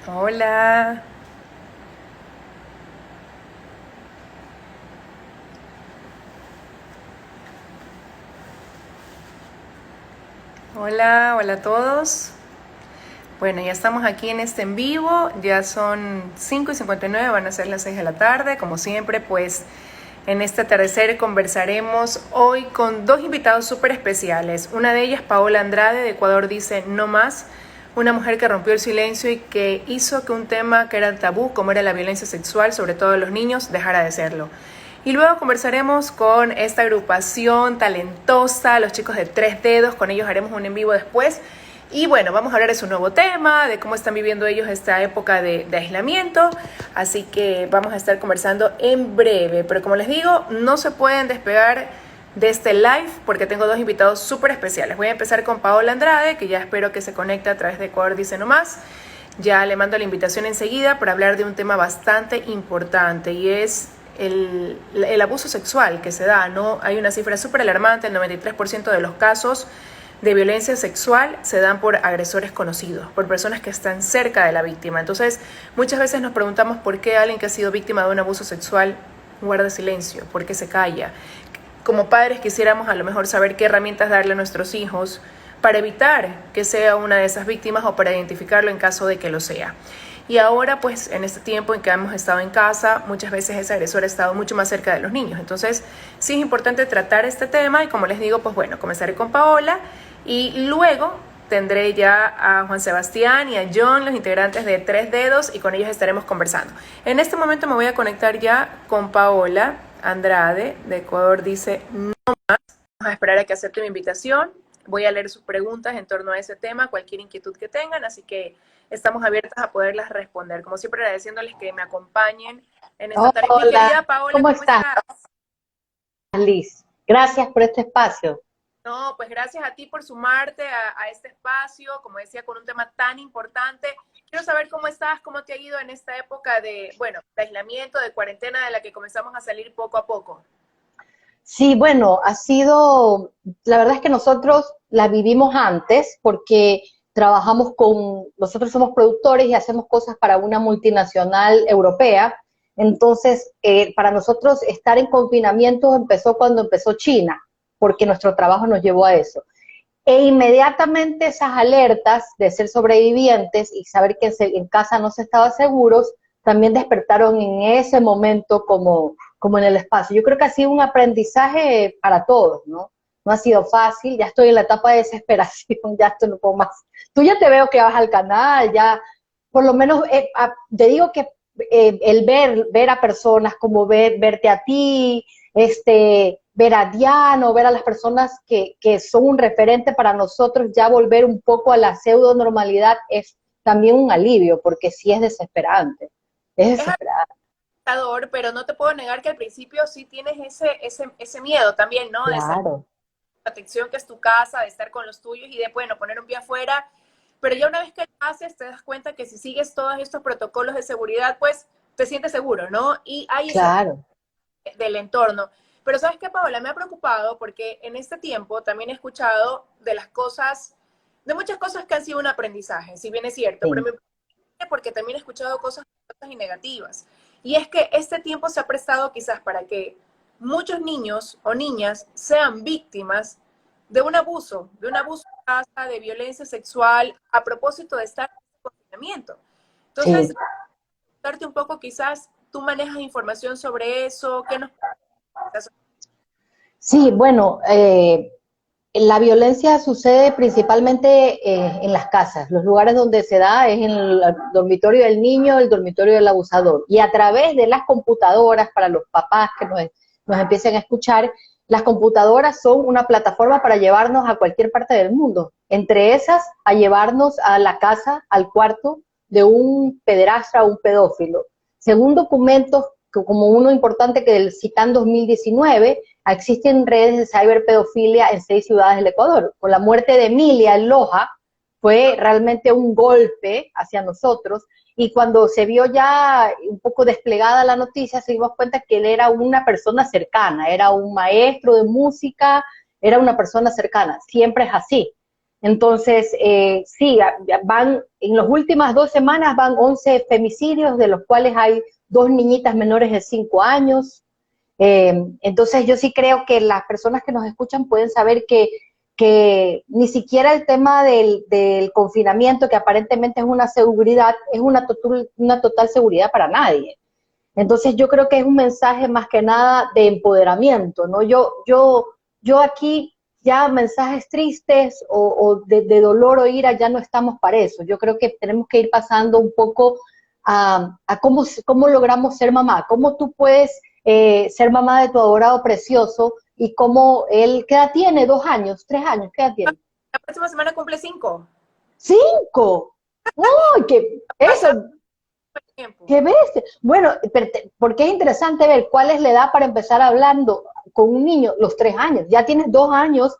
Hola, hola a todos. Bueno, ya estamos aquí en este en vivo, ya son 5:59, van a ser las 6 de la tarde. Como siempre, pues en este atardecer conversaremos hoy con dos invitados súper especiales. Una de ellas, Paola Andrade, de Ecuador, dice no más, una mujer que rompió el silencio y que hizo que un tema que era tabú, como era la violencia sexual, sobre todo de los niños, dejara de serlo. Y luego conversaremos con esta agrupación talentosa, los chicos de Tres Dedos, con ellos haremos un en vivo después. Y bueno, vamos a hablar de su nuevo tema, de cómo están viviendo ellos esta época de aislamiento. Así que vamos a estar conversando en breve. Pero como les digo, no se pueden despegar de este live porque tengo dos invitados súper especiales. Voy a empezar con Paola Andrade, que ya espero que se conecte a través de Ecuador Dice Nomás. Ya le mando la invitación enseguida para hablar de un tema bastante importante y es el abuso sexual que se da, ¿no? Hay una cifra súper alarmante, el 93% de los casos de violencia sexual se dan por agresores conocidos, por personas que están cerca de la víctima. Entonces, muchas veces nos preguntamos por qué alguien que ha sido víctima de un abuso sexual guarda silencio, por qué se calla. Como padres quisiéramos a lo mejor saber qué herramientas darle a nuestros hijos para evitar que sea una de esas víctimas o para identificarlo en caso de que lo sea. Y ahora, pues, en este tiempo en que hemos estado en casa, muchas veces ese agresor ha estado mucho más cerca de los niños. Entonces, sí es importante tratar este tema y como les digo, pues bueno, comenzaré con Paola y luego tendré ya a Juan Sebastián y a John, los integrantes de Tres Dedos, y con ellos estaremos conversando. En este momento me voy a conectar ya con Paola Andrade, de Ecuador, dice no más. Vamos a esperar a que acepte mi invitación. Voy a leer sus preguntas en torno a ese tema, cualquier inquietud que tengan, así que estamos abiertas a poderlas responder. Como siempre, agradeciéndoles que me acompañen en esta tarea. Mi Hola, querida Paola, ¿cómo ¿cómo estás, estás? Liz? Gracias por este espacio. No, pues gracias a ti por sumarte a este espacio, como decía, con un tema tan importante. Quiero saber cómo estás, cómo te ha ido en esta época de, bueno, de aislamiento, de cuarentena, de la que comenzamos a salir poco a poco. Sí, bueno, la verdad es que nosotros la vivimos antes porque nosotros somos productores y hacemos cosas para una multinacional europea. Entonces, para nosotros estar en confinamiento empezó cuando empezó China, porque nuestro trabajo nos llevó a eso. E inmediatamente esas alertas de ser sobrevivientes y saber que en casa no se estaba seguros, también despertaron en ese momento como en el espacio. Yo creo que ha sido un aprendizaje para todos, ¿no? No ha sido fácil, ya estoy en la etapa de desesperación, ya esto no puedo más. Tú ya te veo que vas al canal, ya por lo menos te digo que el ver a personas como verte a ti, ver a Diana o ver a las personas que son un referente para nosotros, ya volver un poco a la pseudo normalidad es también un alivio, porque sí es desesperante. Es Es desesperante. alentador, pero no te puedo negar que al principio sí tienes ese miedo también, ¿no? De salir Claro. de la protección que es tu casa, de estar con los tuyos y de, bueno, poner un pie afuera. Pero ya una vez que lo haces, te das cuenta que si sigues todos estos protocolos de seguridad, pues te sientes seguro, ¿no? Y hay ese apoyo Claro. del entorno. Pero ¿sabes qué, Paola? Me ha preocupado porque en este tiempo también he escuchado de las cosas, de muchas cosas que han sido un aprendizaje, si bien es cierto, pero Sí. me preocupa porque también he escuchado cosas y negativas. Y es que este tiempo se ha prestado quizás para que muchos niños o niñas sean víctimas de un abuso en casa, de violencia sexual, a propósito de estar en confinamiento. Entonces, Sí. darte un poco, quizás tú manejas información sobre eso, ¿qué nos cuentas? Sí, bueno, la violencia sucede principalmente en las casas. Los lugares donde se da es en el dormitorio del niño, el dormitorio del abusador. Y a través de las computadoras, para los papás que nos empiecen a escuchar, las computadoras son una plataforma para llevarnos a cualquier parte del mundo. Entre esas, a llevarnos a la casa, al cuarto de un pederastra o un pedófilo. Según documentos, como uno importante que del CITAN 2019, existen redes de ciberpedofilia en 6 ciudades del Ecuador. Con la muerte de Emilia en Loja, fue realmente un golpe hacia nosotros, y cuando se vio ya un poco desplegada la noticia, se dimos cuenta que él era una persona cercana, era un maestro de música, era una persona cercana, siempre es así. Entonces, sí, van, en las últimas 2 semanas van 11 femicidios, de los cuales hay 2 niñitas menores de 5 años. Entonces, yo sí creo que las personas que nos escuchan pueden saber que ni siquiera el tema del confinamiento, que aparentemente es una seguridad, es una total seguridad para nadie. Entonces yo creo que es un mensaje más que nada de empoderamiento, ¿no? Yo aquí ya mensajes tristes o de dolor o ira ya no estamos para eso. Yo creo que tenemos que ir pasando un poco a cómo logramos ser mamá, cómo tú puedes ser mamá de tu adorado precioso y cómo él, ¿qué edad tiene? 2 años, 3 años, ¿qué edad tiene? La próxima semana cumple 5. 5. ¡Uy, qué Pasa eso! el tiempo. ¿Qué bestia? Bueno, porque es interesante ver cuál es la edad para empezar hablando con un niño, los 3 años. Ya tienes 2 años,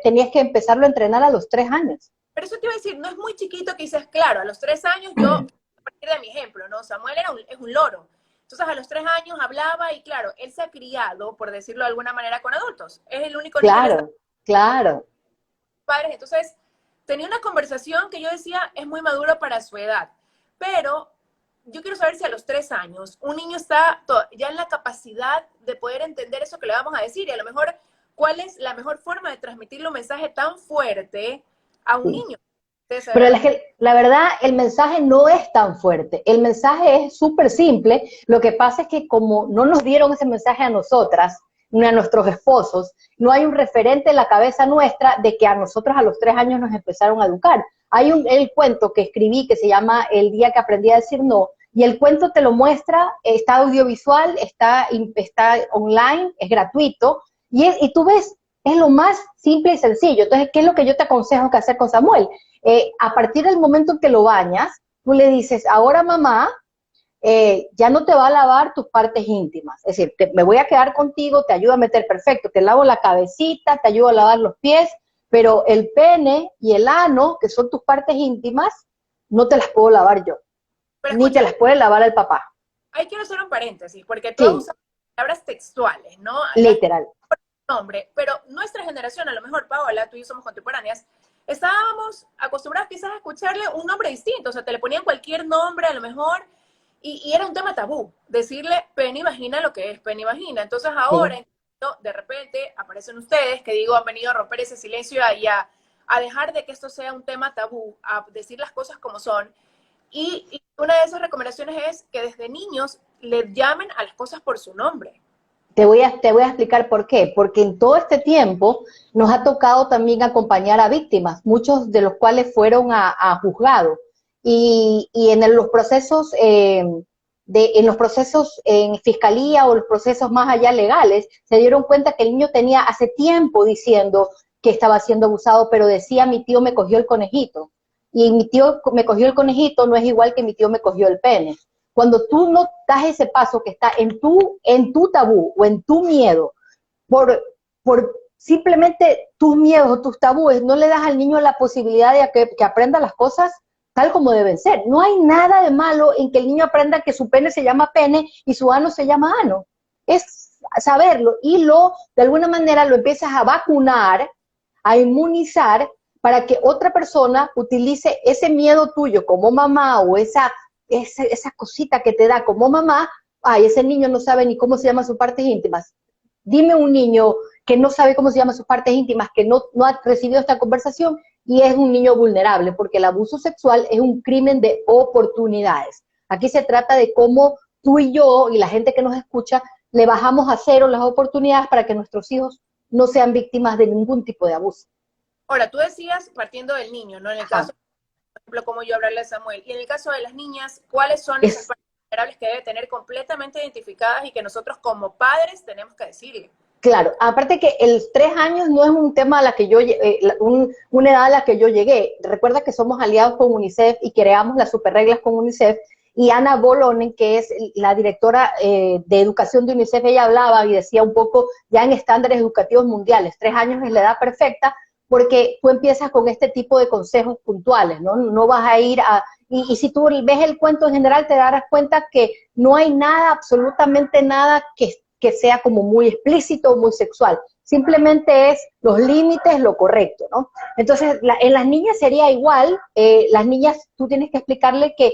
tenías que empezarlo a entrenar a los 3 años. Pero eso te iba a decir, no es muy chiquito que dices, claro, a los 3 años yo, a partir de mi ejemplo, ¿no? Samuel es un loro. Entonces a los 3 años hablaba y claro, él se ha criado, por decirlo de alguna manera, con adultos. Es el único niño de Claro, claro. padres. Entonces tenía una conversación que yo decía, es muy maduro para su edad. Pero yo quiero saber si a los 3 años un niño está ya en la capacidad de poder entender eso que le vamos a decir y a lo mejor cuál es la mejor forma de transmitirle un mensaje tan fuerte a un Sí. niño. Pero la verdad, el mensaje no es tan fuerte. El mensaje es súper simple. Lo que pasa es que como no nos dieron ese mensaje a nosotras, ni a nuestros esposos, no hay un referente en la cabeza nuestra de que a nosotros a los 3 años nos empezaron a educar. Hay el cuento que escribí que se llama El día que aprendí a decir no, y el cuento te lo muestra, está audiovisual, está online, es gratuito, y tú ves, es lo más simple y sencillo. Entonces, ¿qué es lo que yo te aconsejo que hacer con Samuel? A partir del momento en que lo bañas, tú le dices, ahora mamá, ya no te va a lavar tus partes íntimas. Es decir, me voy a quedar contigo, te ayudo a meter perfecto, te lavo la cabecita, te ayudo a lavar los pies, pero el pene y el ano, que son tus partes íntimas, no te las puedo lavar yo, Pero ni te escucha, las puede lavar el papá. ahí quiero hacer un paréntesis, porque tú has Sí, usado palabras textuales, ¿no? Las literal. nombre, pero nuestra generación, a lo mejor Paola, tú y yo somos contemporáneas, estábamos acostumbrados quizás a escucharle un nombre distinto, o sea, te le ponían cualquier nombre a lo mejor, y era un tema tabú, decirle pene vagina lo que es pene vagina. Entonces ahora, Sí. de repente, aparecen ustedes que digo, han venido a romper ese silencio y a dejar de que esto sea un tema tabú, a decir las cosas como son. Y una de esas recomendaciones es que desde niños le llamen a las cosas por su nombre. Te voy a explicar por qué. Porque en todo este tiempo nos ha tocado también acompañar a víctimas, muchos de los cuales fueron a juzgado. Y en los procesos, en fiscalía o los procesos más allá legales, se dieron cuenta que el niño tenía hace tiempo diciendo que estaba siendo abusado, pero decía mi tío me cogió el conejito. Y mi tío me cogió el conejito no es igual que mi tío me cogió el pene. Cuando tú no das ese paso que está en tu tabú o en tu miedo, por simplemente tus miedos o tus tabúes, no le das al niño la posibilidad de que aprenda las cosas tal como deben ser. No hay nada de malo en que el niño aprenda que su pene se llama pene y su ano se llama ano. Es saberlo y de alguna manera lo empiezas a vacunar, a inmunizar para que otra persona utilice ese miedo tuyo como mamá o esa cosita que te da como mamá. Ay, ese niño no sabe ni cómo se llaman sus partes íntimas. Dime un niño que no sabe cómo se llaman sus partes íntimas, que no ha recibido esta conversación y es un niño vulnerable, porque el abuso sexual es un crimen de oportunidades. Aquí se trata de cómo tú y yo y la gente que nos escucha le bajamos a cero las oportunidades para que nuestros hijos no sean víctimas de ningún tipo de abuso. Ahora, tú decías partiendo del niño, ¿no? En el Ajá. caso, por ejemplo, como yo hablarle a Samuel, y en el caso de las niñas, ¿cuáles son esas Es partes vulnerables que debe tener completamente identificadas y que nosotros como padres tenemos que decirle? Claro, aparte que el 3 años no es un tema a la que una edad a la que yo llegué. Recuerda que somos aliados con UNICEF y creamos las superreglas con UNICEF, y Ana Bolonen, que es la directora de educación de UNICEF, ella hablaba y decía un poco ya en estándares educativos mundiales, 3 años es la edad perfecta porque tú empiezas con este tipo de consejos puntuales, ¿no? No vas a ir y si tú ves el cuento en general te darás cuenta que no hay nada, absolutamente nada que sea como muy explícito o muy sexual. simplemente es los límites, lo correcto, ¿no? Entonces, en las niñas sería igual, las niñas tú tienes que explicarle que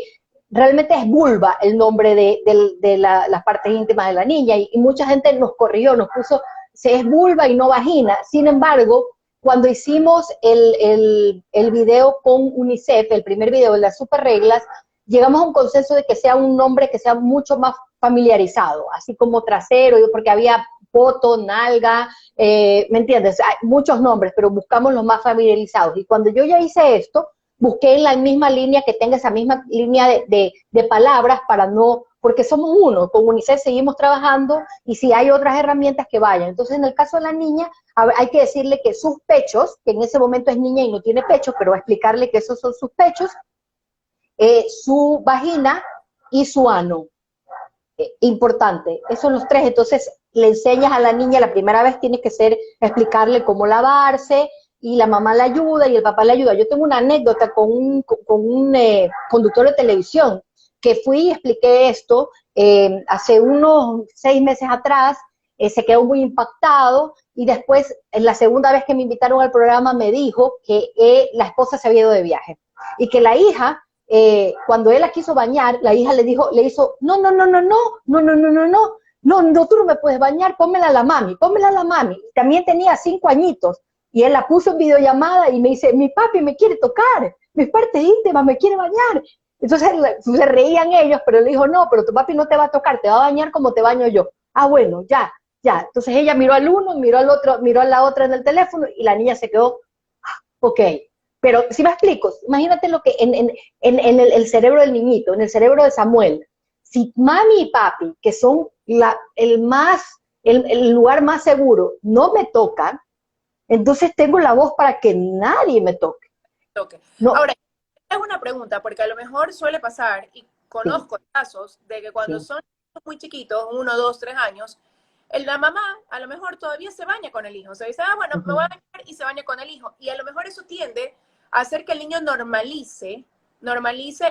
realmente es vulva el nombre de las partes íntimas de la niña, y mucha gente nos corrigió, nos puso, se es vulva y no vagina. Sin embargo, cuando hicimos el video con UNICEF, el primer video de las super reglas, llegamos a un consenso de que sea un nombre que sea mucho más familiarizado, así como trasero, porque había poto, nalga, ¿me entiendes? Hay muchos nombres, pero buscamos los más familiarizados. Y cuando yo ya hice esto, busqué en la misma línea que tenga esa misma línea de palabras para no, porque somos uno, con UNICEF seguimos trabajando y si hay otras herramientas que vayan. Entonces, en el caso de la niña, hay que decirle que sus pechos, que en ese momento es niña y no tiene pechos, pero explicarle que esos son sus pechos, su vagina y su ano. Importante, esos son los tres. Entonces le enseñas a la niña, la primera vez tienes que explicarle cómo lavarse, y la mamá la ayuda y el papá la ayuda. Yo tengo una anécdota con un conductor de televisión, que fui y expliqué esto hace unos 6 meses atrás, se quedó muy impactado, y después, en la segunda vez que me invitaron al programa, me dijo que la esposa se había ido de viaje, y que la hija, cuando él la quiso bañar, la hija le hizo, no, tú no me puedes bañar, pónmela a la mami. También tenía 5 añitos, y él la puso en videollamada y me dice, mi papi me quiere tocar, mis partes íntimas, me quiere bañar. Entonces se reían ellos, pero le dijo, no, pero tu papi no te va a tocar, te va a bañar como te baño yo. Ah, bueno, ya. Entonces ella miró al uno, miró al otro, miró a la otra en el teléfono, y la niña se quedó, ok. Pero si me explico, imagínate lo que en el cerebro del niñito, en el cerebro de Samuel, si mami y papi, que son el lugar más seguro, no me tocan, entonces tengo la voz para que nadie me toque. No. Ahora, es una pregunta, porque a lo mejor suele pasar, y conozco casos de que cuando son muy chiquitos, 1, 2, 3 años, la mamá a lo mejor todavía se baña con el hijo. O sea, dice, bueno, me voy a bañar, y se baña con el hijo. Y a lo mejor eso tiende a hacer que el niño normalice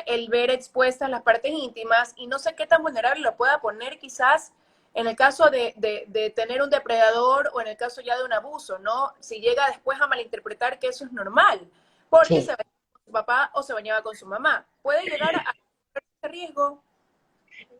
el ver expuestas las partes íntimas, y no sé qué tan vulnerable lo pueda poner quizás en el caso de tener un depredador, o en el caso ya de un abuso, ¿no? Si llega después a malinterpretar que eso es normal, porque se bañaba con su papá o se bañaba con su mamá. ¿Puede llegar a ese riesgo?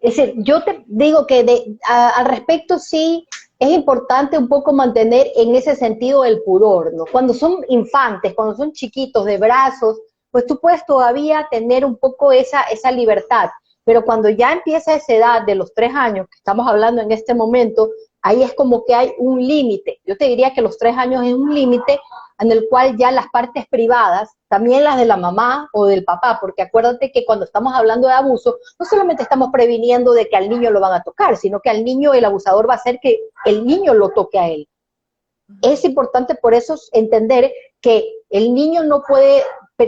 Es decir, yo te digo que al respecto sí es importante un poco mantener en ese sentido el pudor, ¿no? Cuando son infantes, cuando son chiquitos de brazos, pues tú puedes todavía tener un poco esa libertad, pero cuando ya empieza esa edad de los 3 años, que estamos hablando en este momento, ahí es como que hay un límite. Yo te diría que los 3 años es un límite en el cual ya las partes privadas, también las de la mamá o del papá, porque acuérdate que cuando estamos hablando de abuso, no solamente estamos previniendo de que al niño lo van a tocar, sino que al niño el abusador va a hacer que el niño lo toque a él. Es importante por eso entender que el niño no puede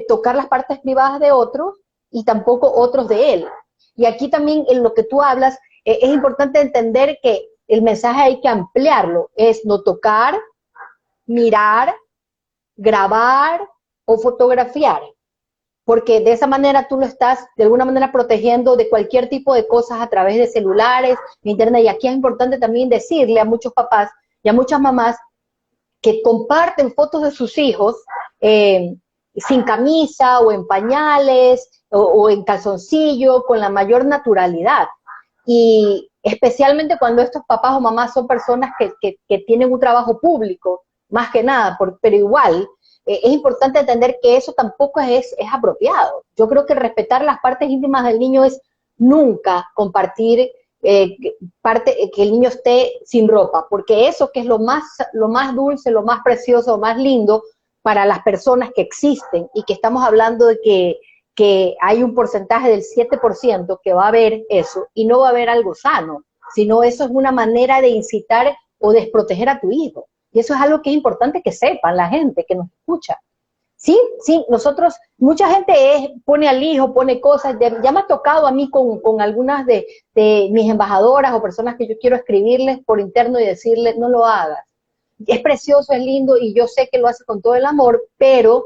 tocar las partes privadas de otros, y tampoco otros de él. Y aquí también en lo que tú hablas, es importante entender que el mensaje hay que ampliarlo, es no tocar, mirar, grabar o fotografiar, porque de esa manera tú lo estás de alguna manera protegiendo de cualquier tipo de cosas a través de celulares, de internet. Y aquí es importante también decirle a muchos papás y a muchas mamás que comparten fotos de sus hijos sin camisa o en pañales o en calzoncillo, con la mayor naturalidad. Y especialmente cuando estos papás o mamás son personas que tienen un trabajo público, más que nada, pero igual es importante entender que eso tampoco es apropiado. Yo creo que respetar las partes íntimas del niño es nunca compartir que el niño esté sin ropa, porque eso que es lo más dulce, lo más precioso, lo más lindo para las personas que existen, y que estamos hablando de que hay un porcentaje del 7% que va a ver eso, y no va a haber algo sano, sino eso es una manera de incitar o desproteger a tu hijo. Y eso es algo que es importante que sepan la gente que nos escucha. Sí, nosotros, mucha gente pone al hijo, pone cosas, ya me ha tocado a mí con algunas de mis embajadoras o personas que yo quiero escribirles por interno y decirles, no lo hagas. Es precioso, es lindo, y yo sé que lo hace con todo el amor, pero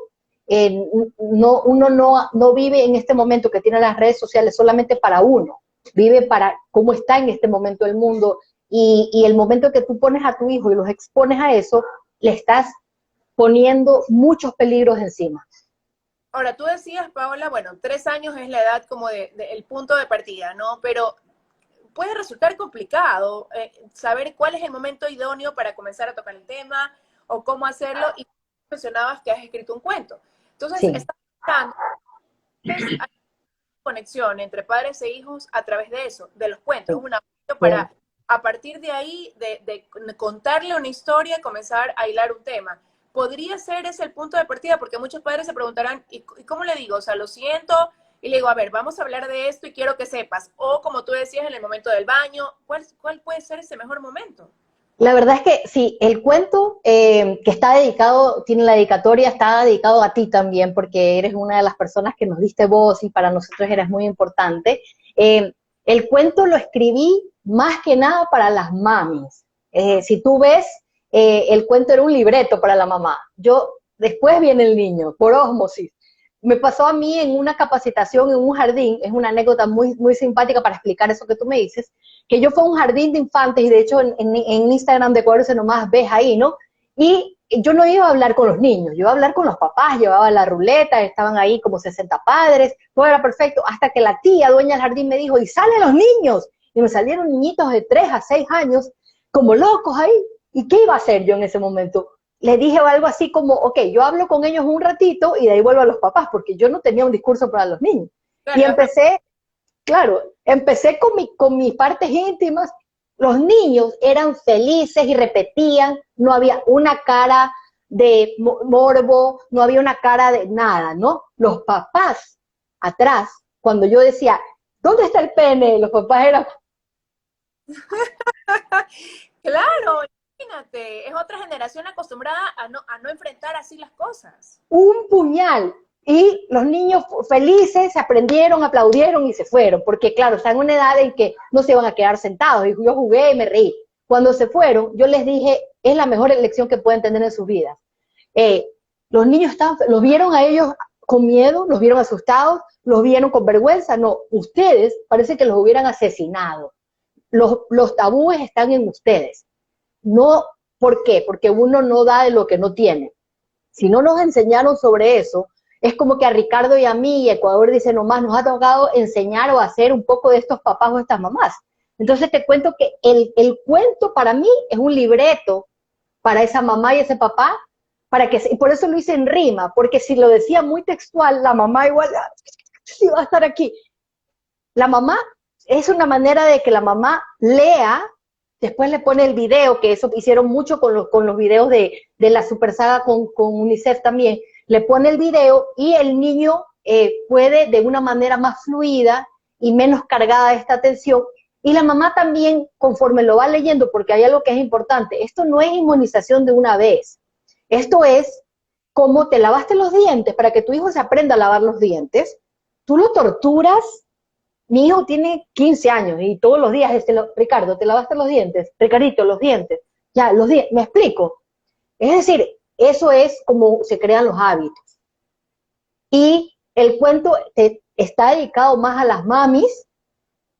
uno no vive en este momento que tiene las redes sociales solamente para uno, vive para cómo está en este momento el mundo, y el momento que tú pones a tu hijo y los expones a eso, le estás poniendo muchos peligros encima. Ahora, tú decías, Paola, bueno, 3 años es la edad como el punto de partida, ¿no? Pero puede resultar complicado saber cuál es el momento idóneo para comenzar a tocar el tema o cómo hacerlo. Y mencionabas que has escrito un cuento. Entonces, Sí, estás buscando conexión entre padres e hijos a través de eso, de los cuentos. Es sí, un apoyo sí. para, a partir de ahí, de contarle una historia, comenzar a hilar un tema. Podría ser ese el punto de partida, porque muchos padres se preguntarán, ¿y cómo le digo? O sea, lo siento, y le digo, a ver, vamos a hablar de esto y quiero que sepas. O como tú decías, en el momento del baño, ¿cuál puede ser ese mejor momento? La verdad es que sí, el cuento que está dedicado, tiene la dedicatoria, está dedicado a ti también, porque eres una de las personas que nos diste voz y para nosotros eres muy importante. El cuento lo escribí más que nada para las mamis. Si tú ves, el cuento era un libreto para la mamá. Yo, después viene el niño, por ósmosis. Me pasó a mí en una capacitación en un jardín, es una anécdota muy, muy simpática para explicar eso que tú me dices, que yo fui a un jardín de infantes y de hecho en Instagram de Ecuador se nomás ves ahí, ¿no? Y yo no iba a hablar con los niños, yo iba a hablar con los papás, llevaba la ruleta, estaban ahí como 60 padres, todo era perfecto, hasta que la tía, dueña del jardín, me dijo, y salen los niños, y me salieron niñitos de 3 a 6 años, como locos ahí, ¿y qué iba a hacer yo en ese momento? Le dije algo así como, ok, yo hablo con ellos un ratito y de ahí vuelvo a los papás, porque yo no tenía un discurso para los niños. Y Claro, empecé, claro, empecé con mis partes íntimas. Los niños eran felices y repetían, no había una cara de morbo, no había una cara de nada, ¿no? Los papás atrás, cuando yo decía, ¿dónde está el pene? Los papás eran, claro, imagínate, es otra generación acostumbrada a no enfrentar así las cosas. un puñal. Y los niños felices se aprendieron, aplaudieron y se fueron, porque claro, están en una edad en que no se iban a quedar sentados. Y yo jugué y me reí. Cuando se fueron, yo les dije, es la mejor elección que pueden tener en sus vidas. Eh, los niños los vieron a ellos con miedo, los vieron asustados, los vieron con vergüenza. No, ustedes parece que los hubieran asesinado. Los tabúes están en ustedes. No, ¿por qué? Porque uno no da de lo que no tiene. Si no nos enseñaron sobre eso, es como que a Ricardo y a mí, y Ecuador dice nomás, nos ha tocado enseñar o hacer un poco de estos papás o estas mamás. Entonces te cuento que el cuento para mí es un libreto para esa mamá y ese papá, y por eso lo hice en rima, porque si lo decía muy textual, la mamá igual, sí va a estar aquí. La mamá es una manera de que la mamá lea, después le pone el video, que eso hicieron mucho con los videos de la Super Saga con UNICEF también, le pone el video y el niño puede de una manera más fluida y menos cargada de esta atención. Y la mamá también, conforme lo va leyendo, porque hay algo que es importante, esto no es inmunización de una vez, esto es como te lavaste los dientes para que tu hijo se aprenda a lavar los dientes, tú lo torturas. Mi hijo tiene 15 años y todos los días, Ricardo, ¿te lavaste los dientes? Ricardito, los dientes. Ya, los dientes, ¿me explico? Es decir, eso es como se crean los hábitos. Y el cuento está dedicado más a las mamis,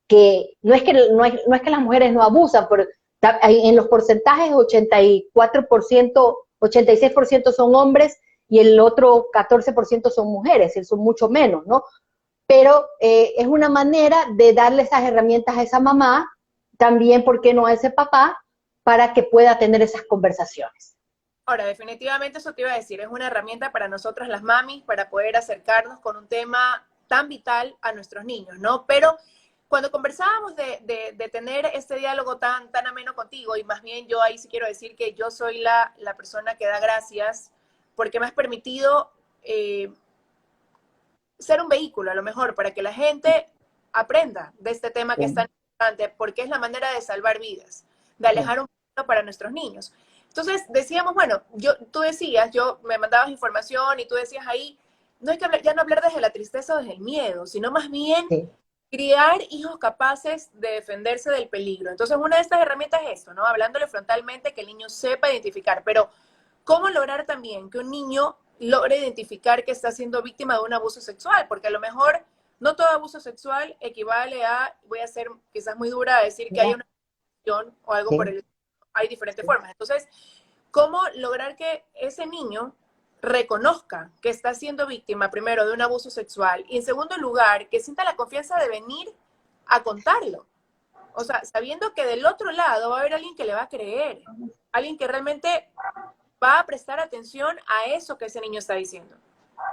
que no es que las mujeres no abusan, pero en los porcentajes 84%, 86% son hombres y el otro 14% son mujeres, son mucho menos, ¿no? Pero es una manera de darle esas herramientas a esa mamá, también, ¿por qué no a ese papá? Para que pueda tener esas conversaciones. Ahora, definitivamente eso te iba a decir, es una herramienta para nosotras las mamis para poder acercarnos con un tema tan vital a nuestros niños, ¿no? Pero cuando conversábamos de tener este diálogo tan ameno contigo, y más bien yo ahí sí quiero decir que yo soy la persona que da gracias porque me has permitido ser un vehículo a lo mejor para que la gente aprenda de este tema que es tan importante, porque es la manera de salvar vidas, de alejar un poquito para nuestros niños. Entonces decíamos, bueno, tú decías, yo me mandabas información y tú decías ahí, no hay que hablar, ya no hablar desde la tristeza o desde el miedo, sino más bien Sí. criar hijos capaces de defenderse del peligro. Entonces una de estas herramientas es esto, ¿no? Hablándole frontalmente, que el niño sepa identificar, pero ¿cómo lograr también que un niño logre identificar que está siendo víctima de un abuso sexual? Porque a lo mejor no todo abuso sexual equivale a, voy a ser quizás muy dura a decir que hay una o algo por Sí. el... Hay diferentes formas. Entonces, ¿cómo lograr que ese niño reconozca que está siendo víctima, primero, de un abuso sexual y, en segundo lugar, que sienta la confianza de venir a contarlo? O sea, sabiendo que del otro lado va a haber alguien que le va a creer, alguien que realmente va a prestar atención a eso que ese niño está diciendo.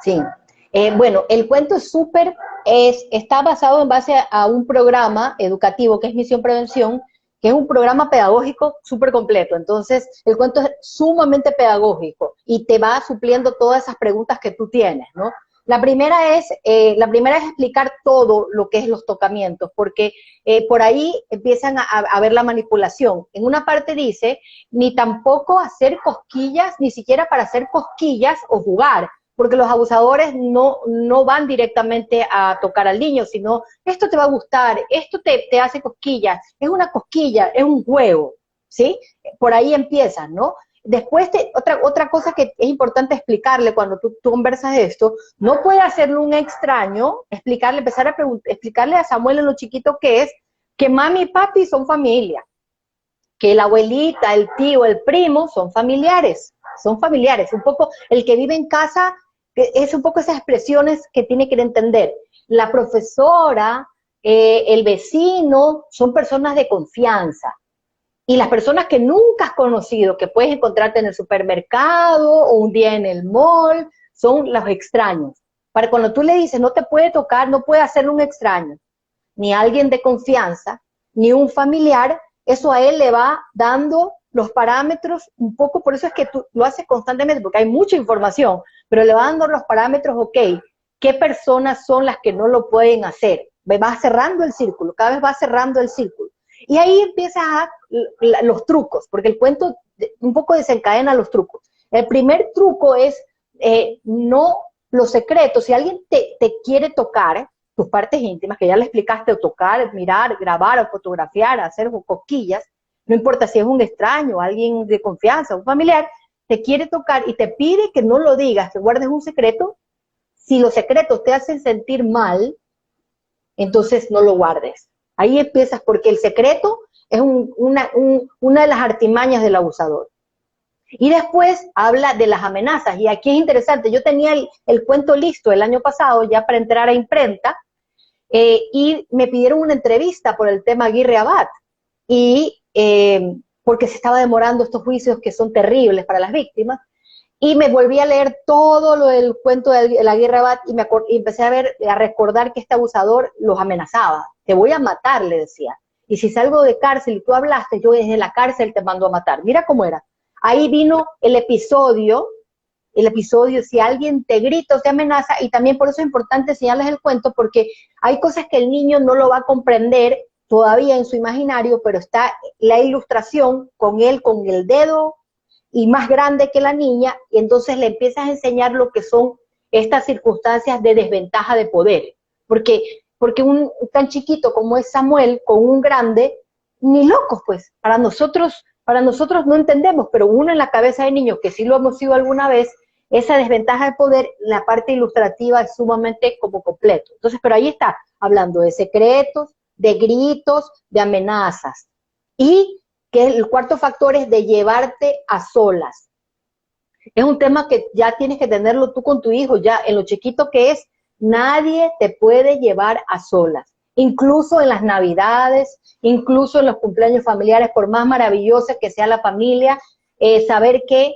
Sí. Bueno, el cuento es está basado en base a un programa educativo que es Misión Prevención, que es un programa pedagógico súper completo. Entonces, el cuento es sumamente pedagógico y te va supliendo todas esas preguntas que tú tienes, ¿no? La primera es explicar todo lo que es los tocamientos, porque por ahí empiezan a ver la manipulación. En una parte dice, ni tampoco hacer cosquillas, ni siquiera para hacer cosquillas o jugar, porque los abusadores no van directamente a tocar al niño, sino esto te va a gustar, esto te hace cosquillas, es una cosquilla, es un juego, ¿sí? Por ahí empiezan, ¿no? Después, otra cosa que es importante explicarle cuando tú conversas de esto, no puede hacerle un extraño, empezar a explicarle a Samuel en lo chiquito que es, que mami y papi son familia, que la abuelita, el tío, el primo son familiares, un poco el que vive en casa es un poco esas expresiones que tiene que entender. La profesora, el vecino, son personas de confianza. Y las personas que nunca has conocido, que puedes encontrarte en el supermercado o un día en el mall, son los extraños. Para cuando tú le dices, no te puede tocar, no puede hacer un extraño, ni alguien de confianza, ni un familiar, eso a él le va dando los parámetros un poco, por eso es que tú lo haces constantemente, porque hay mucha información, pero le va dando los parámetros, ok, ¿qué personas son las que no lo pueden hacer? Va cerrando el círculo, cada vez va cerrando el círculo. Y ahí empiezan los trucos, porque el cuento un poco desencadena los trucos. El primer truco es no los secretos. Si alguien te quiere tocar tus partes íntimas, que ya le explicaste, o tocar, mirar, grabar, o fotografiar, hacer cosquillas, no importa si es un extraño, alguien de confianza, un familiar, te quiere tocar y te pide que no lo digas, que guardes un secreto. Si los secretos te hacen sentir mal, entonces no lo guardes. Ahí empiezas, porque el secreto es una de las artimañas del abusador. Y después habla de las amenazas, y aquí es interesante, yo tenía el cuento listo el año pasado ya para entrar a imprenta, y me pidieron una entrevista por el tema Aguirre Abad, y porque se estaba demorando estos juicios que son terribles para las víctimas, y me volví a leer todo lo del cuento de la Aguirre Abad y empecé a recordar que este abusador los amenazaba. Te voy a matar, le decía. Y si salgo de cárcel y tú hablaste, yo desde la cárcel te mando a matar. Mira cómo era. Ahí vino el episodio, si alguien te grita o te amenaza, y también por eso es importante enseñarles el cuento, porque hay cosas que el niño no lo va a comprender todavía en su imaginario, pero está la ilustración con él, con el dedo y más grande que la niña, y entonces le empiezas a enseñar lo que son estas circunstancias de desventaja de poder, porque un tan chiquito como es Samuel, con un grande, ni locos pues, para nosotros no entendemos, pero uno en la cabeza de niños que sí lo hemos sido alguna vez, esa desventaja de poder, la parte ilustrativa es sumamente como completo. Entonces, pero ahí está, hablando de secretos, de gritos, de amenazas, y que el cuarto factor es de llevarte a solas. Es un tema que ya tienes que tenerlo tú con tu hijo, ya en lo chiquito que es, nadie te puede llevar a solas. Incluso en las navidades, incluso en los cumpleaños familiares, por más maravillosa que sea la familia, saber que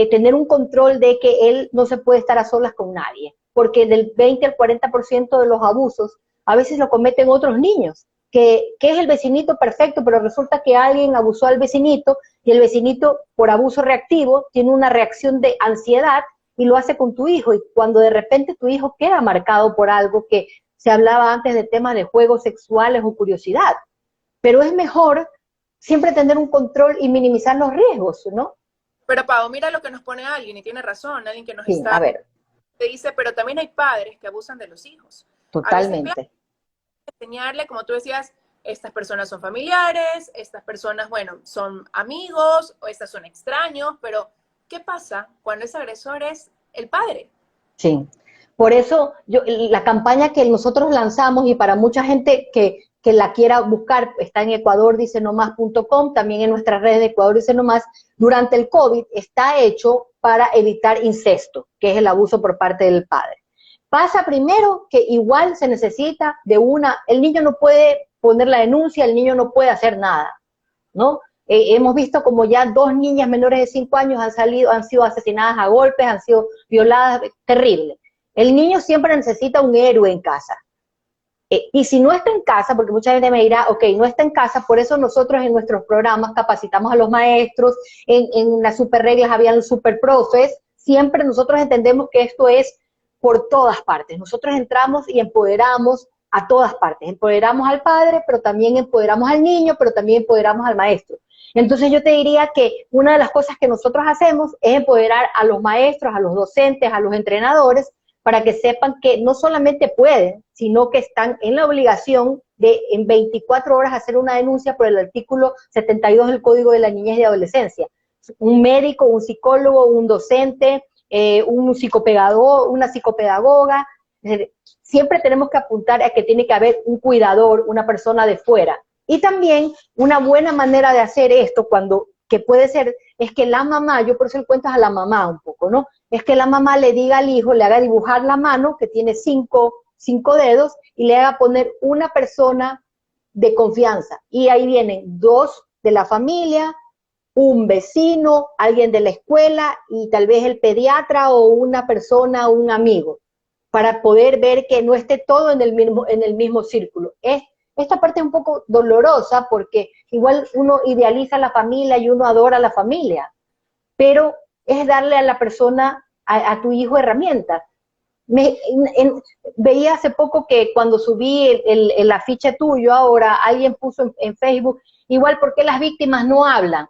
tener un control de que él no se puede estar a solas con nadie, porque del 20 al 40% de los abusos a veces lo cometen otros niños, que es el vecinito perfecto, pero resulta que alguien abusó al vecinito y el vecinito, por abuso reactivo, tiene una reacción de ansiedad y lo hace con tu hijo, y cuando de repente tu hijo queda marcado por algo que se hablaba antes de temas de juegos sexuales o curiosidad. Pero es mejor siempre tener un control y minimizar los riesgos, ¿no? Pero Pau, mira lo que nos pone alguien, y tiene razón, alguien que nos Sí, está... a ver, Te dice, pero también hay padres que abusan de los hijos. A veces, claro, totalmente. enseñarle, como tú decías, estas personas son familiares, estas personas, bueno, son amigos, o estas son extraños, pero ¿qué pasa cuando ese agresor es el padre? Sí. Por eso la campaña que nosotros lanzamos, y para mucha gente que que la quiera buscar, está en ecuadordicenomás.com, también en nuestras redes de Ecuador Dice No Más. Durante el COVID está hecho para evitar incesto, que es el abuso por parte del padre. Pasa primero que igual se necesita el niño no puede poner la denuncia, el niño no puede hacer nada, ¿no? Hemos visto como ya 2 niñas menores de 5 años han sido asesinadas a golpes, han sido violadas, terrible. El niño siempre necesita un héroe en casa. Y si no está en casa, porque mucha gente me dirá, ok, no está en casa, por eso nosotros en nuestros programas capacitamos a los maestros, en las super reglas habían los super profes, siempre nosotros entendemos que esto es por todas partes. Nosotros entramos y empoderamos a todas partes. Empoderamos al padre, pero también empoderamos al niño, pero también empoderamos al maestro. Entonces yo te diría que una de las cosas que nosotros hacemos es empoderar a los maestros, a los docentes, a los entrenadores, para que sepan que no solamente pueden, sino que están en la obligación de en 24 horas hacer una denuncia por el artículo 72 del Código de la Niñez y Adolescencia. Un médico, un psicólogo, un docente, un psicopedagogo, una psicopedagoga. Siempre tenemos que apuntar a que tiene que haber un cuidador, una persona de fuera. Y también una buena manera de hacer esto, que puede ser, es que la mamá, yo por eso le cuento a la mamá un poco, ¿no? Es que la mamá le diga al hijo, le haga dibujar la mano, que tiene 5 dedos, y le haga poner una persona de confianza. Y ahí vienen 2 de la familia, un vecino, alguien de la escuela, y tal vez el pediatra o una persona, un amigo, para poder ver que no esté todo en el mismo círculo. Esta parte es un poco dolorosa porque igual uno idealiza a la familia y uno adora a la familia, pero es darle a la persona, a tu hijo, herramientas. Veía hace poco que cuando subí el afiche tuyo ahora, alguien puso en Facebook, igual, ¿por qué las víctimas no hablan?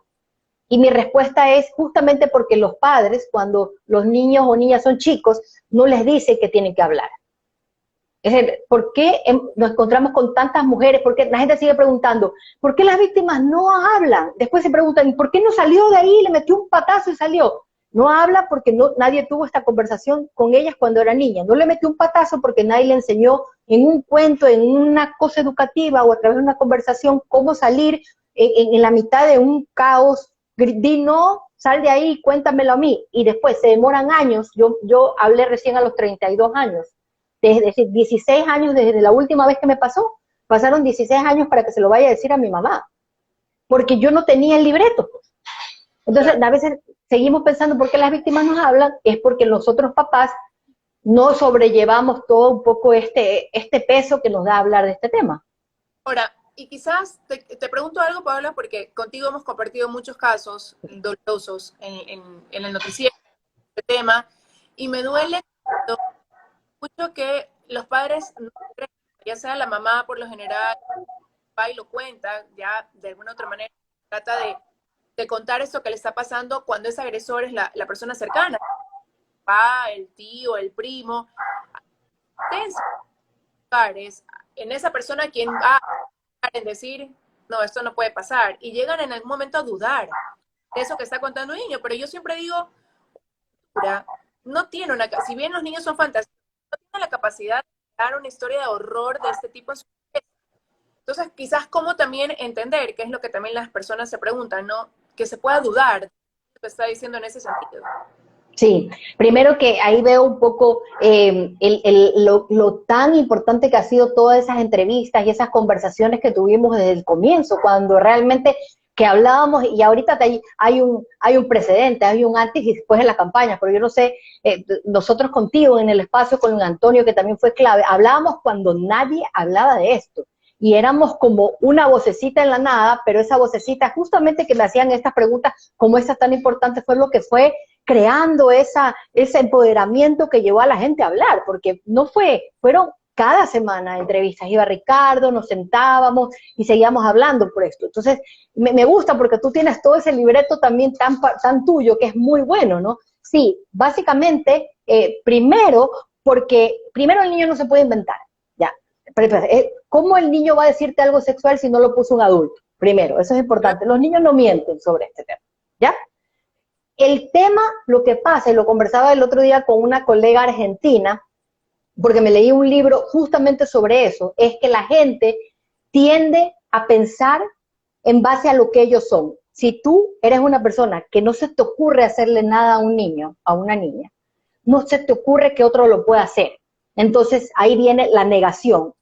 Y mi respuesta es justamente porque los padres, cuando los niños o niñas son chicos, no les dicen que tienen que hablar. Es decir, ¿por qué nos encontramos con tantas mujeres? Porque la gente sigue preguntando, ¿por qué las víctimas no hablan? Después se preguntan, ¿por qué no salió de ahí? Le metió un patazo y salió. No habla porque nadie tuvo esta conversación con ellas cuando era niña. No le metió un patazo porque nadie le enseñó en un cuento, en una cosa educativa o a través de una conversación cómo salir en la mitad de un caos. Di no, sal de ahí, cuéntamelo a mí. Y después se demoran años. Yo hablé recién a los 32 años. Es decir, 16 años desde la última vez que me pasó. Pasaron 16 años para que se lo vaya a decir a mi mamá. Porque yo no tenía el libreto. Entonces, a veces seguimos pensando por qué las víctimas nos hablan, es porque nosotros papás no sobrellevamos todo un poco este peso que nos da hablar de este tema. Ahora, y quizás te pregunto algo, Paola, porque contigo hemos compartido muchos casos dolorosos en el noticiero, este tema, y me duele mucho que los padres, ya sea la mamá por lo general, el papá y lo cuenta, ya de alguna otra manera trata de contar esto que le está pasando cuando ese agresor es la persona cercana, el papá, el tío, el primo. En esa persona quien va en decir, no, esto no puede pasar, y llegan en algún momento a dudar de eso que está contando un niño, pero yo siempre digo, no tiene si bien los niños son fantásticos, no tienen la capacidad de dar una historia de horror de este tipo en su vida. Entonces, quizás cómo también entender, que es lo que también las personas se preguntan, ¿no? Que se pueda dudar de lo que está diciendo en ese sentido. Sí, primero que ahí veo un poco lo tan importante que ha sido todas esas entrevistas y esas conversaciones que tuvimos desde el comienzo, cuando realmente que hablábamos, y ahorita hay un precedente, hay un antes y después de la campaña, pero yo no sé, nosotros contigo en el espacio con Antonio, que también fue clave, hablábamos cuando nadie hablaba de esto, y éramos como una vocecita en la nada, pero esa vocecita justamente que me hacían estas preguntas, como estas tan importantes, fue lo que fue creando ese empoderamiento que llevó a la gente a hablar, porque fueron cada semana entrevistas, iba Ricardo, nos sentábamos y seguíamos hablando por esto. Entonces, me gusta porque tú tienes todo ese libreto también tan tuyo, que es muy bueno, ¿no? Sí, básicamente, primero el niño no se puede inventar, ya. ¿Cómo el niño va a decirte algo sexual si no lo puso un adulto? Primero, eso es importante. Los niños no mienten sobre este tema, ¿ya? El tema, lo que pasa, y lo conversaba el otro día con una colega argentina, porque me leí un libro justamente sobre eso, es que la gente tiende a pensar en base a lo que ellos son. Si tú eres una persona que no se te ocurre hacerle nada a un niño, a una niña, no se te ocurre que otro lo pueda hacer. Entonces ahí viene la negación.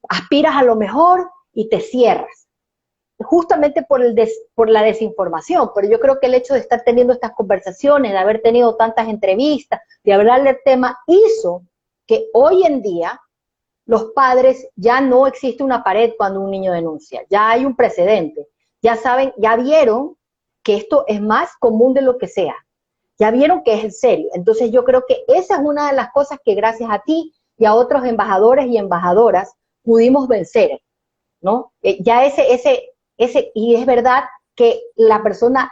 Aspiras a lo mejor y te cierras. Justamente por la desinformación, pero yo creo que el hecho de estar teniendo estas conversaciones, de haber tenido tantas entrevistas, de hablar del tema, hizo que hoy en día los padres ya no existe una pared cuando un niño denuncia, ya hay un precedente, ya saben, ya vieron que esto es más común de lo que sea, ya vieron que es en serio. Entonces yo creo que esa es una de las cosas que gracias a ti y a otros embajadores y embajadoras pudimos vencer, ¿no? Ya y es verdad que la persona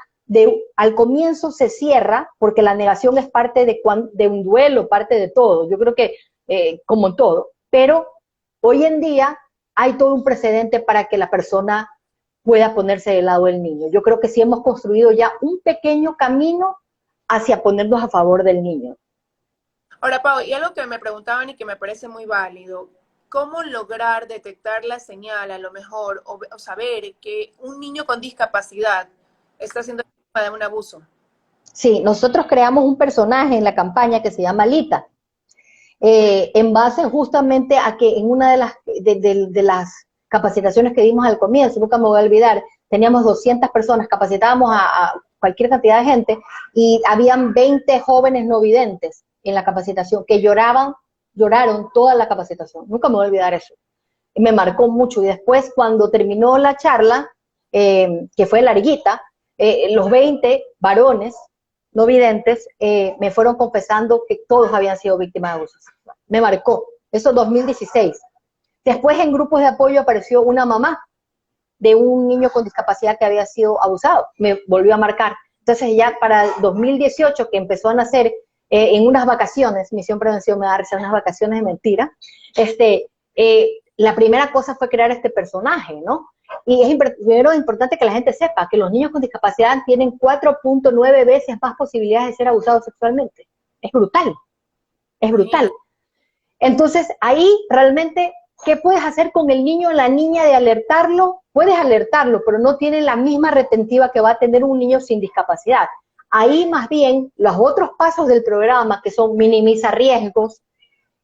al comienzo se cierra porque la negación es parte de un duelo, parte de todo. Yo creo que como en todo, pero hoy en día hay todo un precedente para que la persona pueda ponerse del lado del niño. Yo creo que sí hemos construido ya un pequeño camino hacia ponernos a favor del niño. Ahora, Pau, y algo que me preguntaban y que me parece muy válido, ¿cómo lograr detectar la señal a lo mejor o saber que un niño con discapacidad está siendo víctima de un abuso? Sí, nosotros creamos un personaje en la campaña que se llama Lita, en base justamente a que en una de las capacitaciones que dimos al comienzo, nunca me voy a olvidar, teníamos 200 personas, capacitábamos a cualquier cantidad de gente y habían 20 jóvenes no videntes en la capacitación que lloraron toda la capacitación. Nunca me voy a olvidar eso. Me marcó mucho. Y después, cuando terminó la charla, que fue larguita, los 20 varones no videntes me fueron confesando que todos habían sido víctimas de abuso sexual. Me marcó. Eso 2016. Después, en grupos de apoyo apareció una mamá de un niño con discapacidad que había sido abusado. Me volvió a marcar. Entonces, ya para el 2018, que empezó a nacer en unas vacaciones, Misión Prevención me da risa, unas vacaciones de mentira, la primera cosa fue crear este personaje, ¿no? Y primero es importante que la gente sepa que los niños con discapacidad tienen 4.9 veces más posibilidades de ser abusados sexualmente. Es brutal, es brutal. Entonces, ahí realmente, ¿qué puedes hacer con el niño o la niña de alertarlo? Puedes alertarlo, pero no tiene la misma retentiva que va a tener un niño sin discapacidad. Ahí más bien, los otros pasos del programa, que son minimiza riesgos,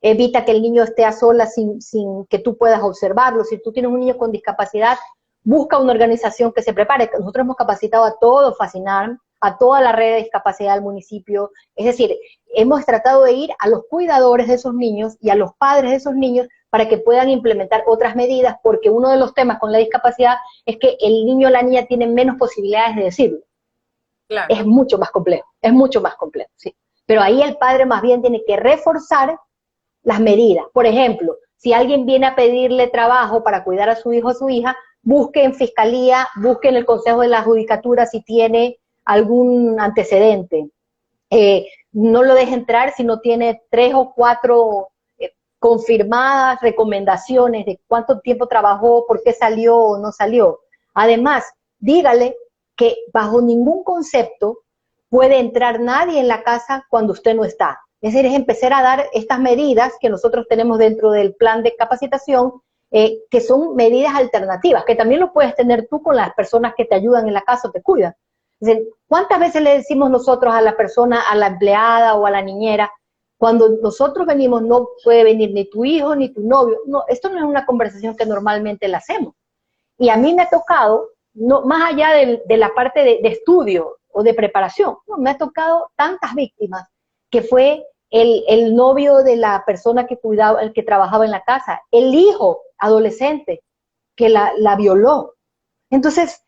evita que el niño esté a solas sin que tú puedas observarlo. Si tú tienes un niño con discapacidad, busca una organización que se prepare. Nosotros hemos capacitado a todo Fascinar, a toda la red de discapacidad del municipio. Es decir, hemos tratado de ir a los cuidadores de esos niños y a los padres de esos niños para que puedan implementar otras medidas, porque uno de los temas con la discapacidad es que el niño o la niña tienen menos posibilidades de decirlo. Claro. Es mucho más complejo, sí. Pero ahí el padre más bien tiene que reforzar las medidas. Por ejemplo, si alguien viene a pedirle trabajo para cuidar a su hijo o su hija, busque en fiscalía, busque en el Consejo de la Judicatura si tiene algún antecedente. No lo deje entrar si no tiene 3 o 4 confirmadas recomendaciones de cuánto tiempo trabajó, por qué salió o no salió. Además, dígale que bajo ningún concepto puede entrar nadie en la casa cuando usted no está. Es decir, es empezar a dar estas medidas que nosotros tenemos dentro del plan de capacitación, que son medidas alternativas, que también lo puedes tener tú con las personas que te ayudan en la casa o te cuidan. Es decir, ¿cuántas veces le decimos nosotros a la persona, a la empleada o a la niñera, cuando nosotros venimos no puede venir ni tu hijo ni tu novio? No, esto no es una conversación que normalmente la hacemos. Y a mí me ha tocado, no, más allá de la parte de estudio o de preparación, no, me ha tocado tantas víctimas que fue el novio de la persona que cuidaba, el que trabajaba en la casa, el hijo adolescente que la violó. Entonces,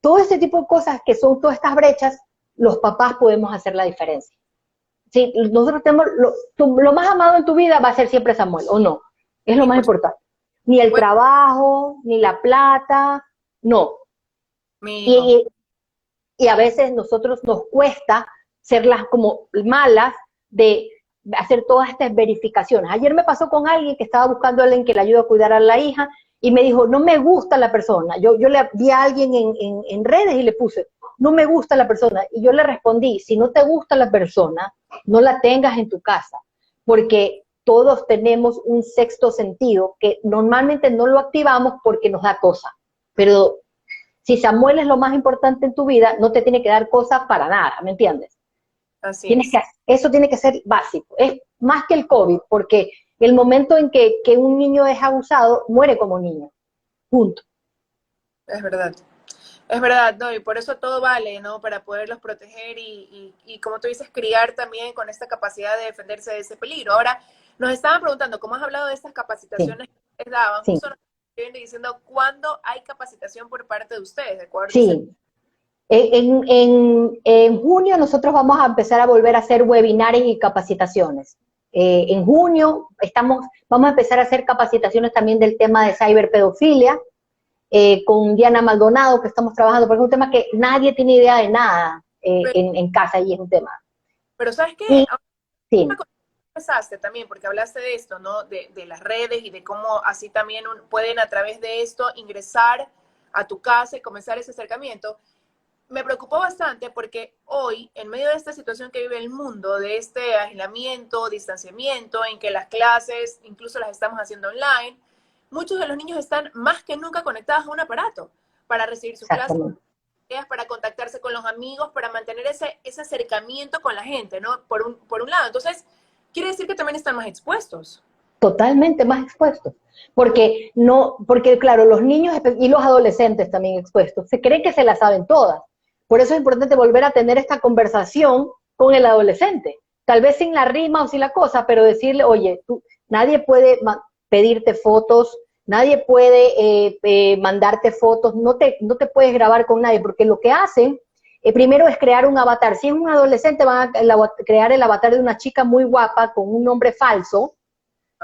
todo este tipo de cosas que son todas estas brechas, los papás podemos hacer la diferencia. ¿Sí? Nosotros tenemos, lo más amado en tu vida va a ser siempre Samuel, ¿o no? Es lo más importante. Ni el trabajo, ni la plata, no. Y a veces nosotros nos cuesta ser las como malas de hacer todas estas verificaciones. Ayer me pasó con alguien que estaba buscando a alguien que le ayude a cuidar a la hija y me dijo, no me gusta la persona. Yo le vi a alguien en redes y le puse, no me gusta la persona. Y yo le respondí, si no te gusta la persona, no la tengas en tu casa, porque todos tenemos un sexto sentido que normalmente no lo activamos porque nos da cosa. Pero si Samuel es lo más importante en tu vida, no te tiene que dar cosas para nada, ¿me entiendes? Así es. Eso tiene que ser básico. Es más que el COVID, porque el momento en que un niño es abusado, muere como niño. Punto. Es verdad. Es verdad, ¿no? Y por eso todo vale, ¿no? Para poderlos proteger y como tú dices, criar también con esta capacidad de defenderse de ese peligro. Ahora, nos estaban preguntando, ¿cómo has hablado de estas Sí, capacitaciones que les daban? sí, Justo nos vienen diciendo, ¿cuándo hay capacitación por parte de ustedes, de Ecuador Dice? sí. En junio nosotros vamos a empezar a volver a hacer webinars y capacitaciones. En junio vamos a empezar a hacer capacitaciones también del tema de ciberpedofilia, con Diana Maldonado, que estamos trabajando, porque es un tema que nadie tiene idea de nada Pero, en casa y es un tema. pero ¿sabes qué? Y sí, Empezaste también, porque hablaste de esto, ¿no? De las redes y de cómo así también pueden a través de esto ingresar a tu casa y comenzar ese acercamiento. Me preocupó bastante porque hoy, en medio de esta situación que vive el mundo, de este aislamiento, distanciamiento, en que las clases incluso las estamos haciendo online, muchos de los niños están más que nunca conectados a un aparato para recibir sus clases, exactamente. para contactarse con los amigos, para mantener ese acercamiento con la gente, ¿no? Por un lado. Entonces, quiere decir que también están más expuestos. Totalmente más expuestos. Porque claro, los niños y los adolescentes también expuestos, se creen que se las saben todas. Por eso es importante volver a tener esta conversación con el adolescente. Tal vez sin la rima o sin la cosa, pero decirle, oye, nadie puede pedirte fotos, nadie puede mandarte fotos, no te puedes grabar con nadie, porque lo que hacen, primero es crear un avatar. Si es un adolescente, van a crear el avatar de una chica muy guapa con un nombre falso,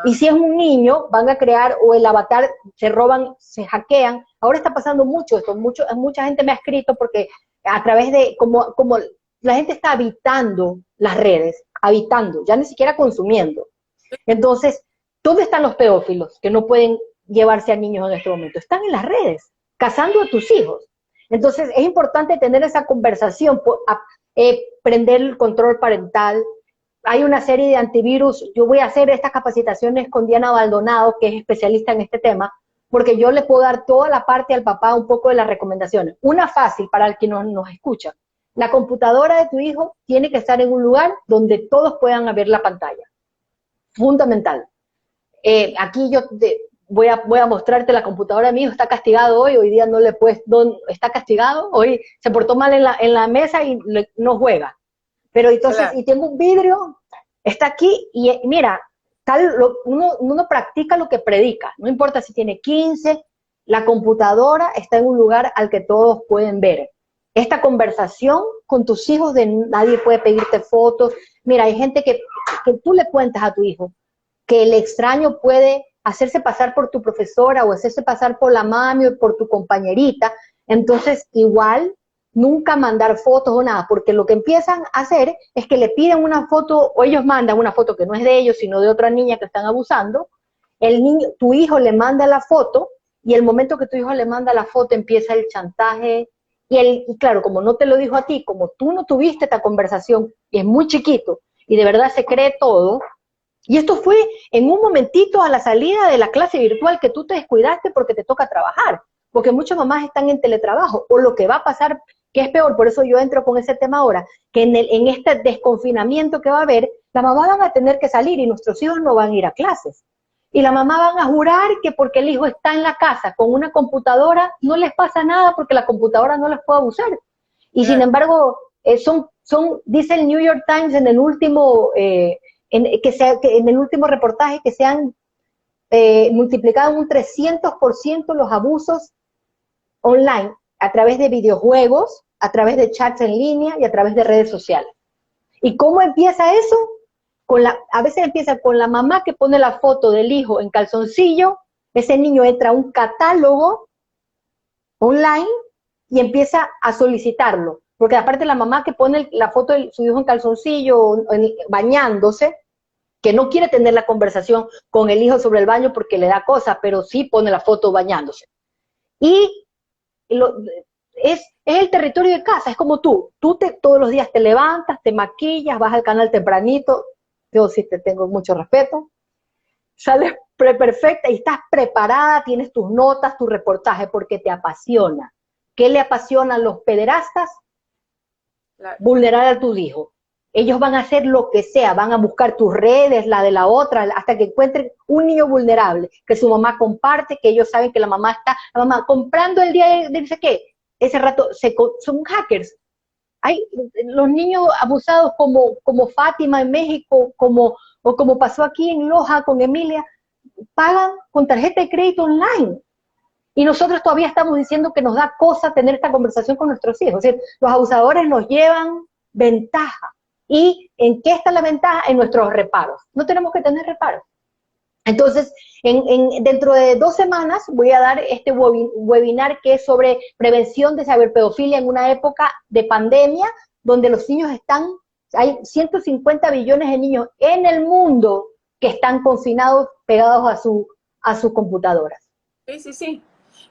y si es un niño, van a crear, o el avatar, se roban, se hackean. Ahora está pasando mucho esto, mucha gente me ha escrito porque a través de, como la gente está habitando las redes, habitando, ya ni siquiera consumiendo. Entonces, ¿dónde están los pedófilos que no pueden llevarse a niños en este momento? Están en las redes, cazando a tus hijos. Entonces, es importante tener esa conversación, prender el control parental. Hay una serie de antivirus. Yo voy a hacer estas capacitaciones con Diana Maldonado, que es especialista en este tema, porque yo le puedo dar toda la parte al papá, un poco de las recomendaciones. Una fácil para el que nos escucha. La computadora de tu hijo tiene que estar en un lugar donde todos puedan ver la pantalla. Fundamental. Aquí voy a mostrarte la computadora de mi hijo, está castigado hoy día no le puedes, está castigado, hoy se portó mal en la mesa y no juega. Pero entonces, Claro. y tengo un vidrio, está aquí, y mira, uno practica lo que predica, no importa si tiene 15, la computadora está en un lugar al que todos pueden ver. Esta conversación con tus hijos, nadie puede pedirte fotos. Mira, hay gente que tú le cuentas a tu hijo que el extraño puede hacerse pasar por tu profesora o hacerse pasar por la mami o por tu compañerita, entonces igual nunca mandar fotos o nada, porque lo que empiezan a hacer es que le piden una foto, o ellos mandan una foto que no es de ellos, sino de otra niña que están abusando, tu hijo le manda la foto, y el momento que tu hijo le manda la foto empieza el chantaje, y claro, como no te lo dijo a ti, como tú no tuviste esta conversación, y es muy chiquito, y de verdad se cree todo, y esto fue en un momentito a la salida de la clase virtual que tú te descuidaste porque te toca trabajar, porque muchas mamás están en teletrabajo, o lo que va a pasar, que es peor, por eso yo entro con ese tema ahora, que en este desconfinamiento que va a haber, la mamá van a tener que salir y nuestros hijos no van a ir a clases. Y la mamá van a jurar que porque el hijo está en la casa con una computadora, no les pasa nada porque la computadora no les puede abusar. Y sin embargo, dice el New York Times en el último, en el último reportaje que se han multiplicado un 300% los abusos online a través de videojuegos, a través de chats en línea y a través de redes sociales. ¿Y cómo empieza eso? A veces empieza con la mamá que pone la foto del hijo en calzoncillo, ese niño entra a un catálogo online y empieza a solicitarlo, porque aparte la mamá que pone la foto de su hijo en calzoncillo, bañándose, que no quiere tener la conversación con el hijo sobre el baño porque le da cosa, pero sí pone la foto bañándose. Y es el territorio de casa, es como tú todos los días te levantas, te maquillas, vas al canal tempranito, yo sí te tengo mucho respeto, sales perfecta y estás preparada, tienes tus notas, tu reportaje, porque te apasiona. ¿Qué le apasiona a los pederastas? Claro. Vulnerar a tus hijos. Ellos van a hacer lo que sea, van a buscar tus redes, la de la otra, hasta que encuentren un niño vulnerable, que su mamá comparte, que ellos saben que la mamá está, la mamá comprando el día de no sé qué. Ese rato son hackers. Hay los niños abusados como Fátima en México, o como pasó aquí en Loja con Emilia, pagan con tarjeta de crédito online. Y nosotros todavía estamos diciendo que nos da cosa tener esta conversación con nuestros hijos. Es decir, los abusadores nos llevan ventaja. ¿Y en qué está la ventaja? En nuestros reparos. No tenemos que tener reparos. Entonces, dentro de 2 semanas voy a dar este webinar que es sobre prevención de ciberpedofilia en una época de pandemia, donde los niños hay 150 billones de niños en el mundo que están confinados, pegados a sus computadoras. Sí, sí, sí.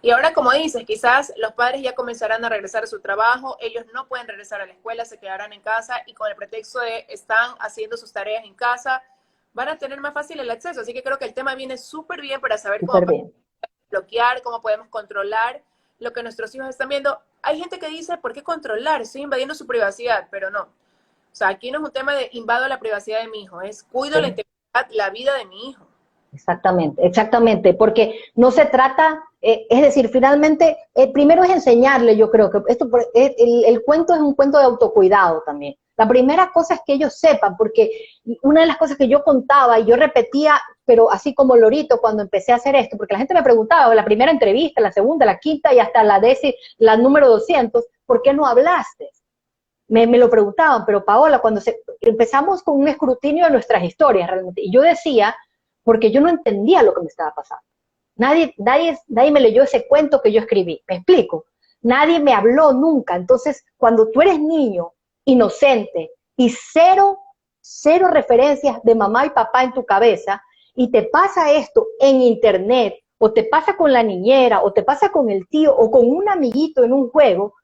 Y ahora, como dices, quizás los padres ya comenzarán a regresar a su trabajo, ellos no pueden regresar a la escuela, se quedarán en casa y con el pretexto de están haciendo sus tareas en casa, van a tener más fácil el acceso. Así que creo que el tema viene súper bien para saber cómo podemos bloquear, cómo podemos controlar lo que nuestros hijos están viendo. Hay gente que dice, ¿por qué controlar? Estoy invadiendo su privacidad, pero no. O sea, aquí no es un tema de invado la privacidad de mi hijo, es cuido la integridad, la vida de mi hijo. Exactamente, exactamente, porque no se trata, es decir, finalmente, primero es enseñarle, yo creo que el cuento es un cuento de autocuidado también. La primera cosa es que ellos sepan, porque una de las cosas que yo contaba y yo repetía, pero así como lorito cuando empecé a hacer esto, porque la gente me preguntaba, la primera entrevista, la segunda, la quinta y hasta la número 200, ¿por qué no hablaste? Me lo preguntaban, pero Paola, cuando empezamos con un escrutinio de nuestras historias realmente, y yo decía, porque yo no entendía lo que me estaba pasando. Nadie me leyó ese cuento que yo escribí, ¿me explico? Nadie me habló nunca. Entonces, cuando tú eres niño, inocente, y cero referencias de mamá y papá en tu cabeza, y te pasa esto en internet, o te pasa con la niñera, o te pasa con el tío, o con un amiguito en un juego,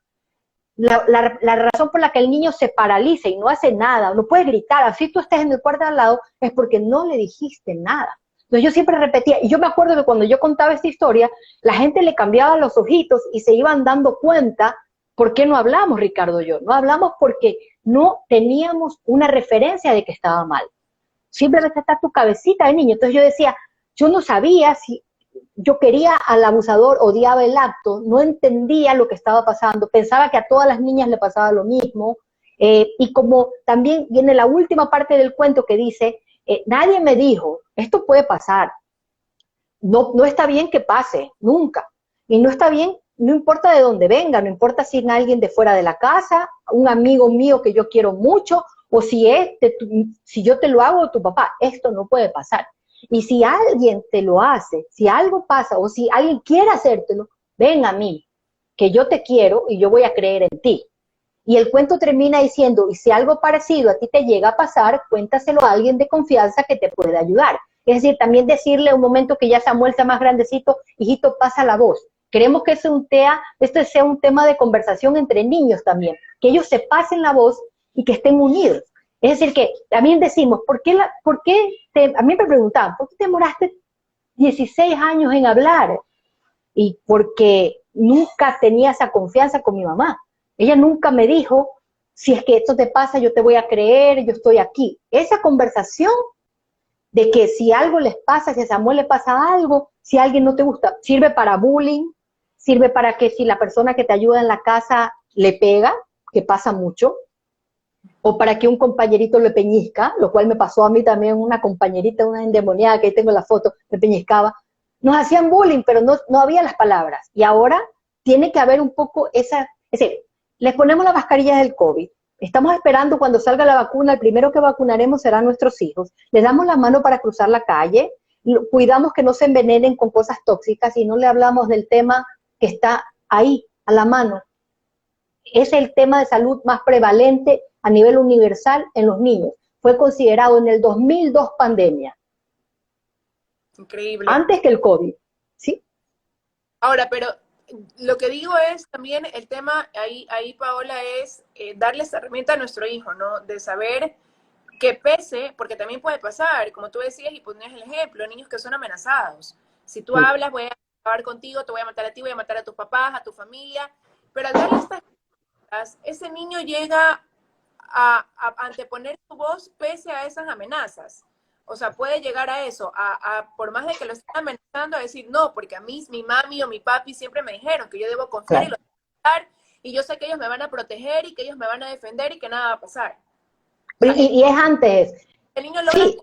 la razón por la que el niño se paraliza y no hace nada, no puede gritar, así tú estés en el cuarto al lado, es porque no le dijiste nada. Entonces yo siempre repetía, y yo me acuerdo que cuando yo contaba esta historia, la gente le cambiaba los ojitos y se iban dando cuenta por qué no hablamos, Ricardo y yo. No hablamos porque no teníamos una referencia de que estaba mal. Simplemente está tu cabecita de niño. Entonces yo decía, yo no sabía si yo quería al abusador, odiaba el acto, no entendía lo que estaba pasando, pensaba que a todas las niñas le pasaba lo mismo, y como también viene la última parte del cuento que dice, nadie me dijo, esto puede pasar, no está bien que pase, nunca, y no está bien, no importa de dónde venga, no importa si es alguien de fuera de la casa, un amigo mío que yo quiero mucho, o si yo te lo hago tu papá, esto no puede pasar. Y si alguien te lo hace, si algo pasa o si alguien quiere hacértelo, ven a mí, que yo te quiero y yo voy a creer en ti. Y el cuento termina diciendo, y si algo parecido a ti te llega a pasar, cuéntaselo a alguien de confianza que te pueda ayudar. Es decir, también decirle un momento que ya Samuel está más grandecito, hijito, pasa la voz. Queremos que esto sea un tema de conversación entre niños también, que ellos se pasen la voz y que estén unidos. Es decir, que también decimos, a mí me preguntaban, ¿por qué te demoraste 16 años en hablar? Y porque nunca tenía esa confianza con mi mamá. Ella nunca me dijo, si es que esto te pasa, yo te voy a creer, yo estoy aquí. Esa conversación de que si algo les pasa, si a Samuel le pasa algo, si a alguien no te gusta, sirve para bullying, sirve para que si la persona que te ayuda en la casa le pega, que pasa mucho, o para que un compañerito le peñizca, lo cual me pasó a mí también, una compañerita, una endemoniada, que ahí tengo la foto, me peñizcaba. Nos hacían bullying, pero no había las palabras. Y ahora tiene que haber un poco es decir, les ponemos las mascarillas del COVID, estamos esperando cuando salga la vacuna, el primero que vacunaremos serán nuestros hijos, les damos la mano para cruzar la calle, cuidamos que no se envenenen con cosas tóxicas y no le hablamos del tema que está ahí, a la mano. Es el tema de salud más prevalente a nivel universal en los niños. Fue considerado en el 2002 pandemia. Increíble. Antes que el COVID, ¿sí? Ahora, pero lo que digo es también el tema, ahí Paola, es darle esa herramienta a nuestro hijo, ¿no? De saber que pese, porque también puede pasar, como tú decías y ponías el ejemplo, niños que son amenazados. Si tú Sí, hablas, voy a acabar contigo, te voy a matar a ti, voy a matar a tus papás, a tu familia, pero al darle estas cosas, ese niño llega a anteponer su voz pese a esas amenazas. O sea, puede llegar a eso, por más de que lo estén amenazando, a decir no, porque a mí mi mami o mi papi siempre me dijeron que yo debo confiar y claro. lo debo confiar, y yo sé que ellos me van a proteger y que ellos me van a defender y que nada va a pasar. O sea, Y es antes, el niño logra sí,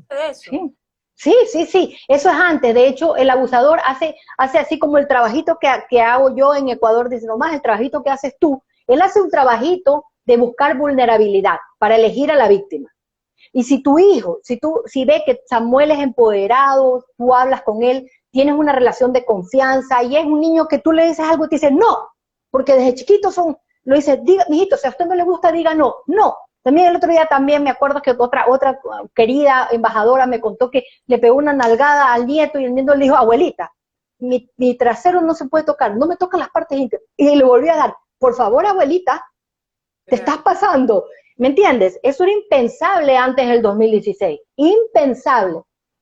de eso. sí, sí, sí, sí, eso es antes. De hecho, el abusador hace así como el trabajito que hago yo en Ecuador, dice, nomás el trabajito que haces tú, él hace un trabajito de buscar vulnerabilidad para elegir a la víctima. Y si tu hijo, si ve que Samuel es empoderado, tú hablas con él, tienes una relación de confianza y es un niño que tú le dices algo y te dice no, porque desde chiquito lo dice, diga, mijito, si a usted no le gusta, diga no, no. También el otro día también me acuerdo que otra querida embajadora me contó que le pegó una nalgada al nieto y el nieto le dijo, abuelita, mi trasero no se puede tocar, no me tocan las partes íntimas. Y le volvió a dar, por favor, abuelita, te estás Real. pasando. ¿Me entiendes? Eso era impensable antes del 2016. Impensable.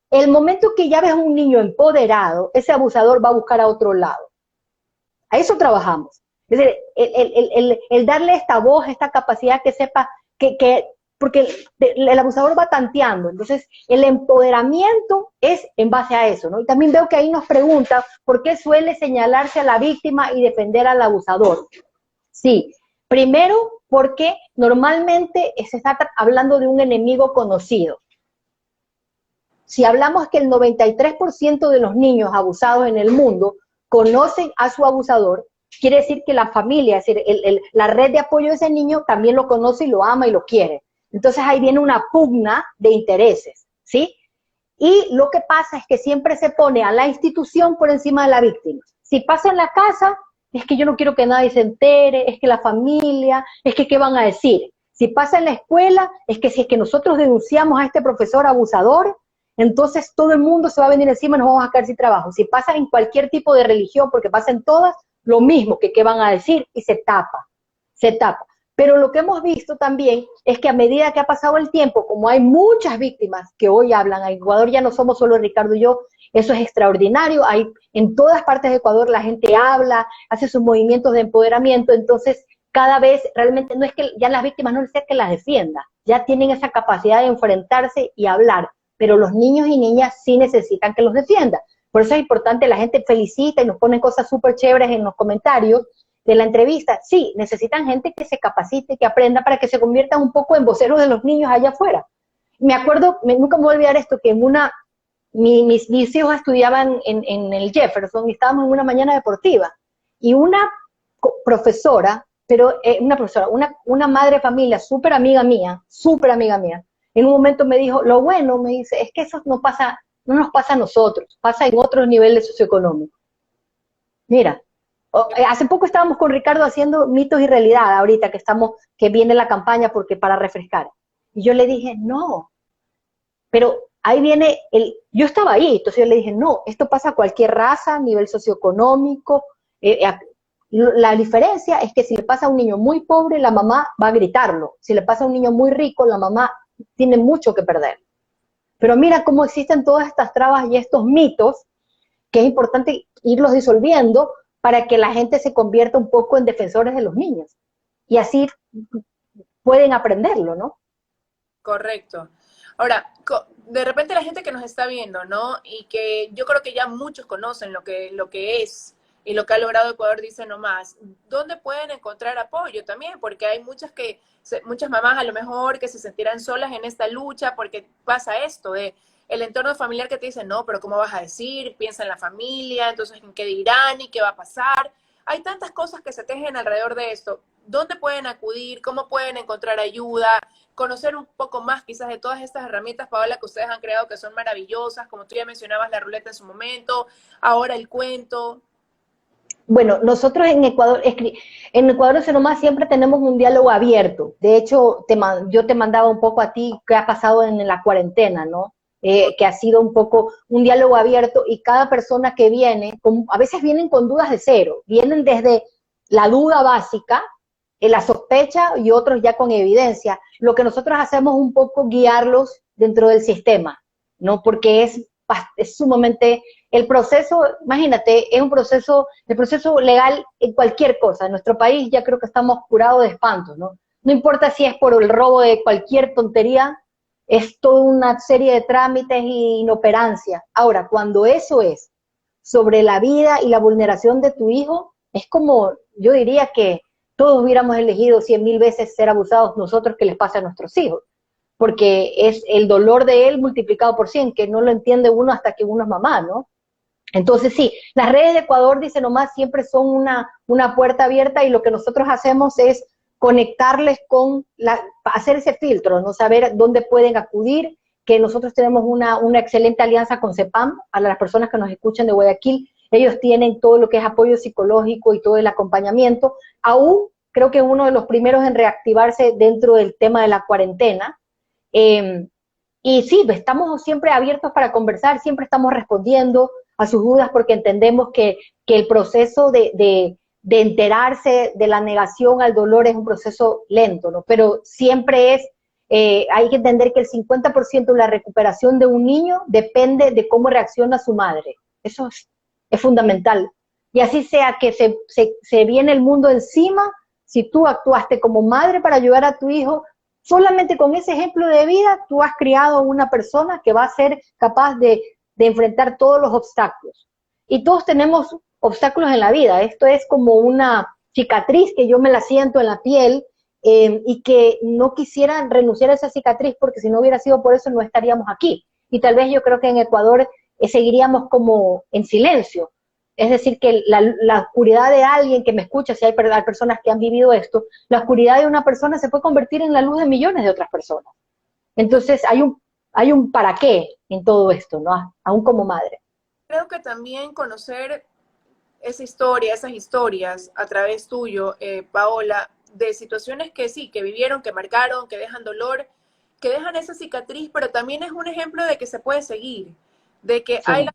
El momento que ya ves a un niño empoderado, ese abusador va a buscar a otro lado. A eso trabajamos. Es decir, el darle esta voz, esta capacidad que sepa porque el abusador va tanteando. Entonces, el empoderamiento es en base a eso, ¿no? Y también veo que ahí nos pregunta por qué suele señalarse a la víctima y defender al abusador. Sí, primero porque normalmente se está hablando de un enemigo conocido. Si hablamos que el 93% de los niños abusados en el mundo conocen a su abusador, quiere decir que la familia, es decir, la red de apoyo de ese niño también lo conoce y lo ama y lo quiere. Entonces ahí viene una pugna de intereses, ¿sí? Y lo que pasa es que siempre se pone a la institución por encima de la víctima. Si pasa en la casa, es que yo no quiero que nadie se entere, es que la familia, es que qué van a decir. Si pasa en la escuela, es que si es que nosotros denunciamos a este profesor abusador, entonces todo el mundo se va a venir encima y nos vamos a quedar sin trabajo. Si pasa en cualquier tipo de religión, porque pasa en todas, lo mismo, que qué van a decir, y se tapa, se tapa. Pero lo que hemos visto también es que a medida que ha pasado el tiempo, como hay muchas víctimas que hoy hablan, en Ecuador ya no somos solo Ricardo y yo, eso es extraordinario, hay, en todas partes de Ecuador la gente habla, hace sus movimientos de empoderamiento, entonces cada vez realmente no es que ya las víctimas no es que las defienda, ya tienen esa capacidad de enfrentarse y hablar, pero los niños y niñas sí necesitan que los defienda. Por eso es importante, la gente felicita y nos pone cosas súper chéveres en los comentarios de la entrevista. Sí, necesitan gente que se capacite, que aprenda para que se conviertan un poco en voceros de los niños allá afuera. Me acuerdo, nunca me voy a olvidar esto, que en mis hijos estudiaban en el Jefferson y estábamos en una mañana deportiva y una profesora, pero una madre de familia, súper amiga mía, en un momento me dijo, lo bueno, me dice, es que eso no nos pasa a nosotros, pasa en otros niveles socioeconómicos. Mira, hace poco estábamos con Ricardo haciendo mitos y realidad, ahorita que viene la campaña porque para refrescar. Y yo le dije, no, pero ahí viene yo estaba ahí, entonces yo le dije, no, esto pasa a cualquier raza, nivel socioeconómico, la diferencia es que si le pasa a un niño muy pobre, la mamá va a gritarlo, si le pasa a un niño muy rico, la mamá tiene mucho que perder. Pero mira cómo existen todas estas trabas y estos mitos, que es importante irlos disolviendo para que la gente se convierta un poco en defensores de los niños. Y así pueden aprenderlo, ¿no? Correcto. Ahora, de repente la gente que nos está viendo, ¿no? Y que yo creo que ya muchos conocen lo que es y lo que ha logrado Ecuador, dice nomás, ¿dónde pueden encontrar apoyo también? Porque hay muchas mamás a lo mejor que se sentirán solas en esta lucha porque pasa esto de el entorno familiar que te dice, no, pero ¿cómo vas a decir? Piensa en la familia, entonces ¿en qué dirán y qué va a pasar? Hay tantas cosas que se tejen alrededor de esto. ¿Dónde pueden acudir? ¿Cómo pueden encontrar ayuda? Conocer un poco más quizás de todas estas herramientas, Paola, que ustedes han creado que son maravillosas, como tú ya mencionabas la ruleta en su momento, ahora el cuento. Bueno, nosotros en Ecuador nomás siempre tenemos un diálogo abierto. De hecho, yo te mandaba un poco a ti qué ha pasado en la cuarentena, ¿no? Que ha sido un poco un diálogo abierto y cada persona que viene, a veces vienen con dudas de cero, vienen desde la duda básica, la sospecha y otros ya con evidencia. Lo que nosotros hacemos es un poco guiarlos dentro del sistema, ¿no? Porque es sumamente, el proceso, imagínate, es un proceso, el proceso legal en cualquier cosa. En nuestro país ya creo que estamos curados de espanto, ¿no? No importa si es por el robo de cualquier tontería, es toda una serie de trámites e inoperancia. Ahora, cuando eso es sobre la vida y la vulneración de tu hijo, es como, yo diría que todos hubiéramos elegido 100.000 veces ser abusados nosotros que les pasa a nuestros hijos, porque es el dolor de él multiplicado por 100, que no lo entiende uno hasta que uno es mamá, ¿no? Entonces sí, las redes de Ecuador, dice nomás, siempre son una puerta abierta y lo que nosotros hacemos es conectarles con, hacer ese filtro, ¿no? Saber dónde pueden acudir, que nosotros tenemos una excelente alianza con CEPAM, a las personas que nos escuchan de Guayaquil, ellos tienen todo lo que es apoyo psicológico y todo el acompañamiento, aún creo que uno de los primeros en reactivarse dentro del tema de la cuarentena, y sí, estamos siempre abiertos para conversar, siempre estamos respondiendo a sus dudas porque entendemos que el proceso de enterarse de la negación al dolor es un proceso lento, ¿no? Pero siempre hay que entender que el 50% de la recuperación de un niño depende de cómo reacciona su madre. Eso es fundamental. Y así sea que se viene el mundo encima, si tú actuaste como madre para ayudar a tu hijo, solamente con ese ejemplo de vida, tú has criado a una persona que va a ser capaz de enfrentar todos los obstáculos. Y todos tenemos obstáculos en la vida. Esto es como una cicatriz que yo me la siento en la piel y que no quisiera renunciar a esa cicatriz porque si no hubiera sido por eso no estaríamos aquí. Y tal vez yo creo que en Ecuador seguiríamos como en silencio. Es decir, que la oscuridad de alguien que me escucha, si hay personas que han vivido esto, la oscuridad de una persona se puede convertir en la luz de millones de otras personas. Entonces hay un para qué en todo esto, ¿no? Aún como madre. Creo que también conocer esa historia, esas historias a través tuyo, Paola, de situaciones que sí, que vivieron, que marcaron, que dejan dolor, que dejan esa cicatriz, pero también es un ejemplo de que se puede seguir, de que Sí, hay la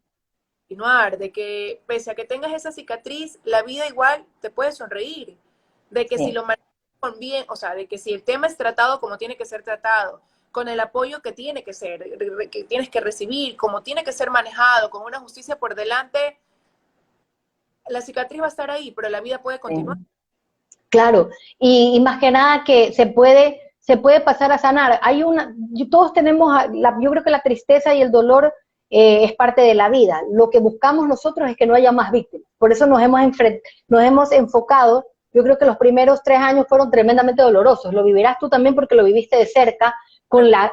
continuar, de que pese a que tengas esa cicatriz, la vida igual te puede sonreír, de que si sí. lo manejas con bien, o sea, de que si el tema es tratado como tiene que ser tratado, con el apoyo que tiene que ser, que tienes que recibir, como tiene que ser manejado, con una justicia por delante, la cicatriz va a estar ahí, pero la vida puede continuar. Sí. Claro, y más que nada que se puede pasar a sanar. Todos tenemos, yo creo que la tristeza y el dolor es parte de la vida. Lo que buscamos nosotros es que no haya más víctimas. Por eso nos hemos enfocado, yo creo que los primeros 3 años fueron tremendamente dolorosos. Lo vivirás tú también porque lo viviste de cerca, con las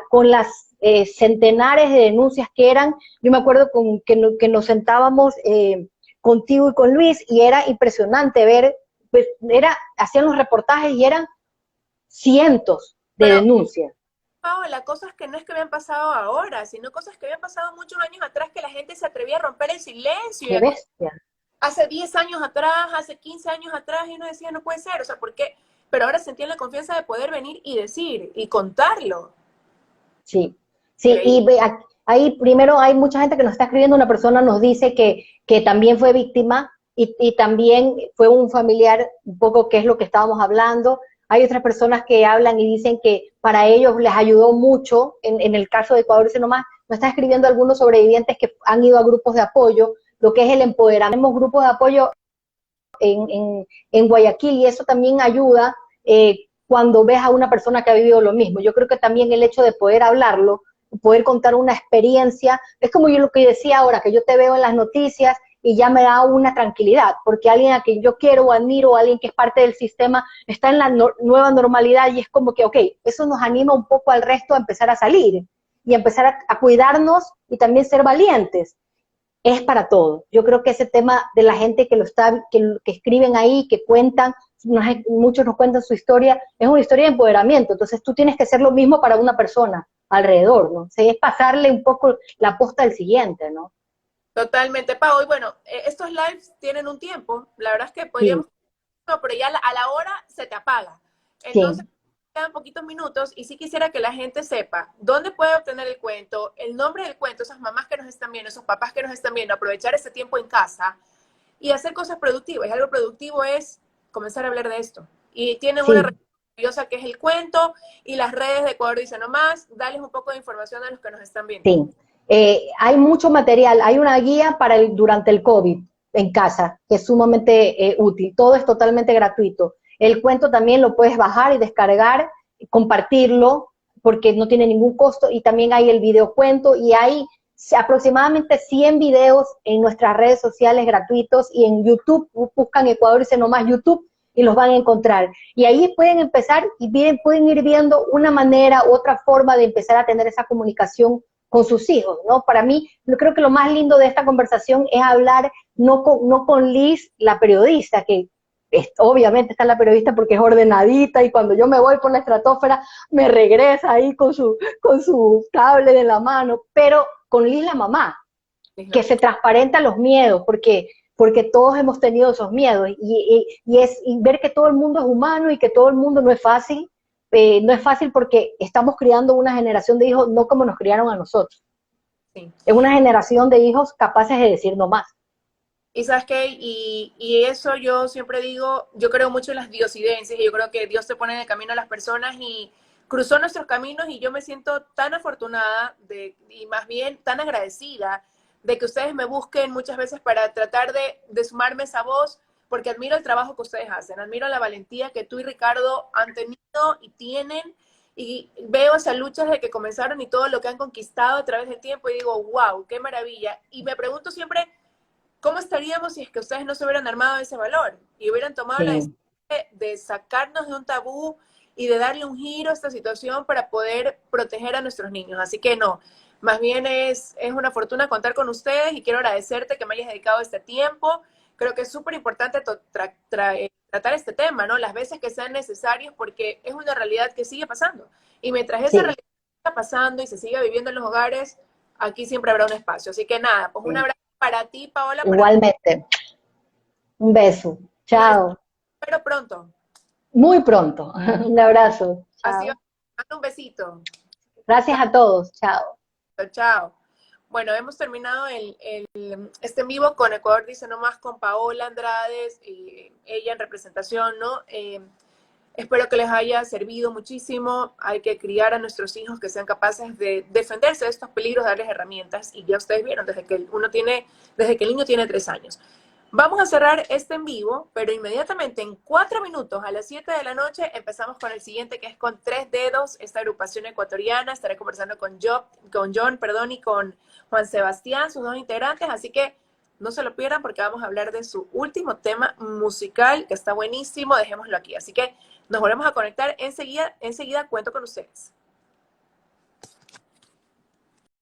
centenares de denuncias que eran. Yo me acuerdo que nos sentábamos contigo y con Luis y era impresionante ver, pues hacían los reportajes y eran cientos de Pero, denuncias. Paola, cosas que no es que habían pasado ahora, sino cosas que habían pasado muchos años atrás que la gente se atrevía a romper el silencio. Qué bestia. Hace 10 años atrás, hace 15 años atrás, y uno decía, no puede ser, o sea, ¿por qué? Pero ahora sentían la confianza de poder venir y decir, y contarlo. Sí, sí, Increíble. y ahí primero hay mucha gente que nos está escribiendo, una persona nos dice que también fue víctima y también fue un familiar, un poco que es lo que estábamos hablando. Hay otras personas que hablan y dicen que para ellos les ayudó mucho, en el caso de Ecuador, dice nomás, nos están escribiendo algunos sobrevivientes que han ido a grupos de apoyo, lo que es el empoderamiento. Tenemos grupos de apoyo en Guayaquil y eso también ayuda cuando ves a una persona que ha vivido lo mismo. Yo creo que también el hecho de poder hablarlo, poder contar una experiencia, es como yo lo que decía ahora, que yo te veo en las noticias y ya me da una tranquilidad, porque alguien a quien yo quiero o admiro, o alguien que es parte del sistema, está en la nueva normalidad y es como que, ok, eso nos anima un poco al resto a empezar a salir y a empezar a cuidarnos y también ser valientes. Es para todo. Yo creo que ese tema de la gente que escriben ahí, que cuentan, muchos nos cuentan su historia, es una historia de empoderamiento. Entonces tú tienes que hacer lo mismo para una persona alrededor, ¿no? O sea, es pasarle un poco la posta al siguiente, ¿no? Totalmente, Pau. Y bueno, estos lives tienen un tiempo. La verdad es que Sí, podríamos, no, pero ya a la hora se te apaga. Entonces, sí, quedan poquitos minutos y sí quisiera que la gente sepa dónde puede obtener el cuento, el nombre del cuento, esas mamás que nos están viendo, esos papás que nos están viendo, aprovechar ese tiempo en casa y hacer cosas productivas. Y algo productivo es comenzar a hablar de esto Y tienen una red Sí. maravillosa que es el cuento y las redes de Ecuador Dice Nomás. Dales un poco de información a los que nos están viendo. Sí, hay mucho material, hay una guía para durante el COVID en casa, que es sumamente útil, todo es totalmente gratuito. El cuento también lo puedes bajar y descargar, compartirlo, porque no tiene ningún costo, y también hay el videocuento, y hay aproximadamente 100 videos en nuestras redes sociales gratuitos, y en YouTube, buscan Ecuador Dice Nomás YouTube, y los van a encontrar. Y ahí pueden empezar y pueden ir viendo una manera, otra forma de empezar a tener esa comunicación con sus hijos, ¿no? Para mí, yo creo que lo más lindo de esta conversación es hablar no con Liz, la periodista, que obviamente está la periodista porque es ordenadita y cuando yo me voy por la estratosfera me regresa ahí con su tablet en la mano, pero con Liz la mamá, que se transparentan los miedos, porque todos hemos tenido esos miedos y ver que todo el mundo es humano y que todo el mundo no es fácil. No es fácil porque estamos criando una generación de hijos no como nos criaron a nosotros. Sí. Es una generación de hijos capaces de decir no más. Y sabes qué, y eso yo siempre digo, yo creo mucho en las diosidencias y yo creo que Dios te pone en el camino a las personas y cruzó nuestros caminos y yo me siento tan afortunada y más bien tan agradecida de que ustedes me busquen muchas veces para tratar de sumarme esa voz, porque admiro el trabajo que ustedes hacen, admiro la valentía que tú y Ricardo han tenido y tienen, y veo esas luchas de que comenzaron y todo lo que han conquistado a través del tiempo y digo, wow, qué maravilla. Y me pregunto siempre, ¿cómo estaríamos si es que ustedes no se hubieran armado de ese valor y hubieran tomado la decisión Sí, de sacarnos de un tabú y de darle un giro a esta situación para poder proteger a nuestros niños? Así que no, más bien es una fortuna contar con ustedes y quiero agradecerte que me hayas dedicado este tiempo. Creo que es súper importante tratar este tema, ¿no? Las veces que sean necesarios porque es una realidad que sigue pasando. Y mientras esa sí, realidad está pasando y se siga viviendo en los hogares, aquí siempre habrá un espacio. Así que nada, pues un sí. abrazo para ti, Paola, para ti Igualmente. Un beso. y les Chao. espero pronto. Muy pronto. Un abrazo. Así va. Chao. Mando un besito. Gracias a todos. Chao. Chao, chao. Bueno, hemos terminado este en vivo con Ecuador Dice Nomás con Paola Andrades, y ella en representación, ¿no? Espero que les haya servido muchísimo. Hay que criar a nuestros hijos que sean capaces de defenderse de estos peligros, darles herramientas. Y ya ustedes vieron, desde que el niño tiene 3 años. Vamos a cerrar este en vivo, pero inmediatamente en 4 minutos a las 7 de la noche empezamos con el siguiente, que es con Tres Dedos, esta agrupación ecuatoriana. Estaré conversando con John, perdón, y con Juan Sebastián, sus dos integrantes. Así que no se lo pierdan porque vamos a hablar de su último tema musical, que está buenísimo. Dejémoslo aquí. Así que nos volvemos a conectar enseguida. Enseguida cuento con ustedes.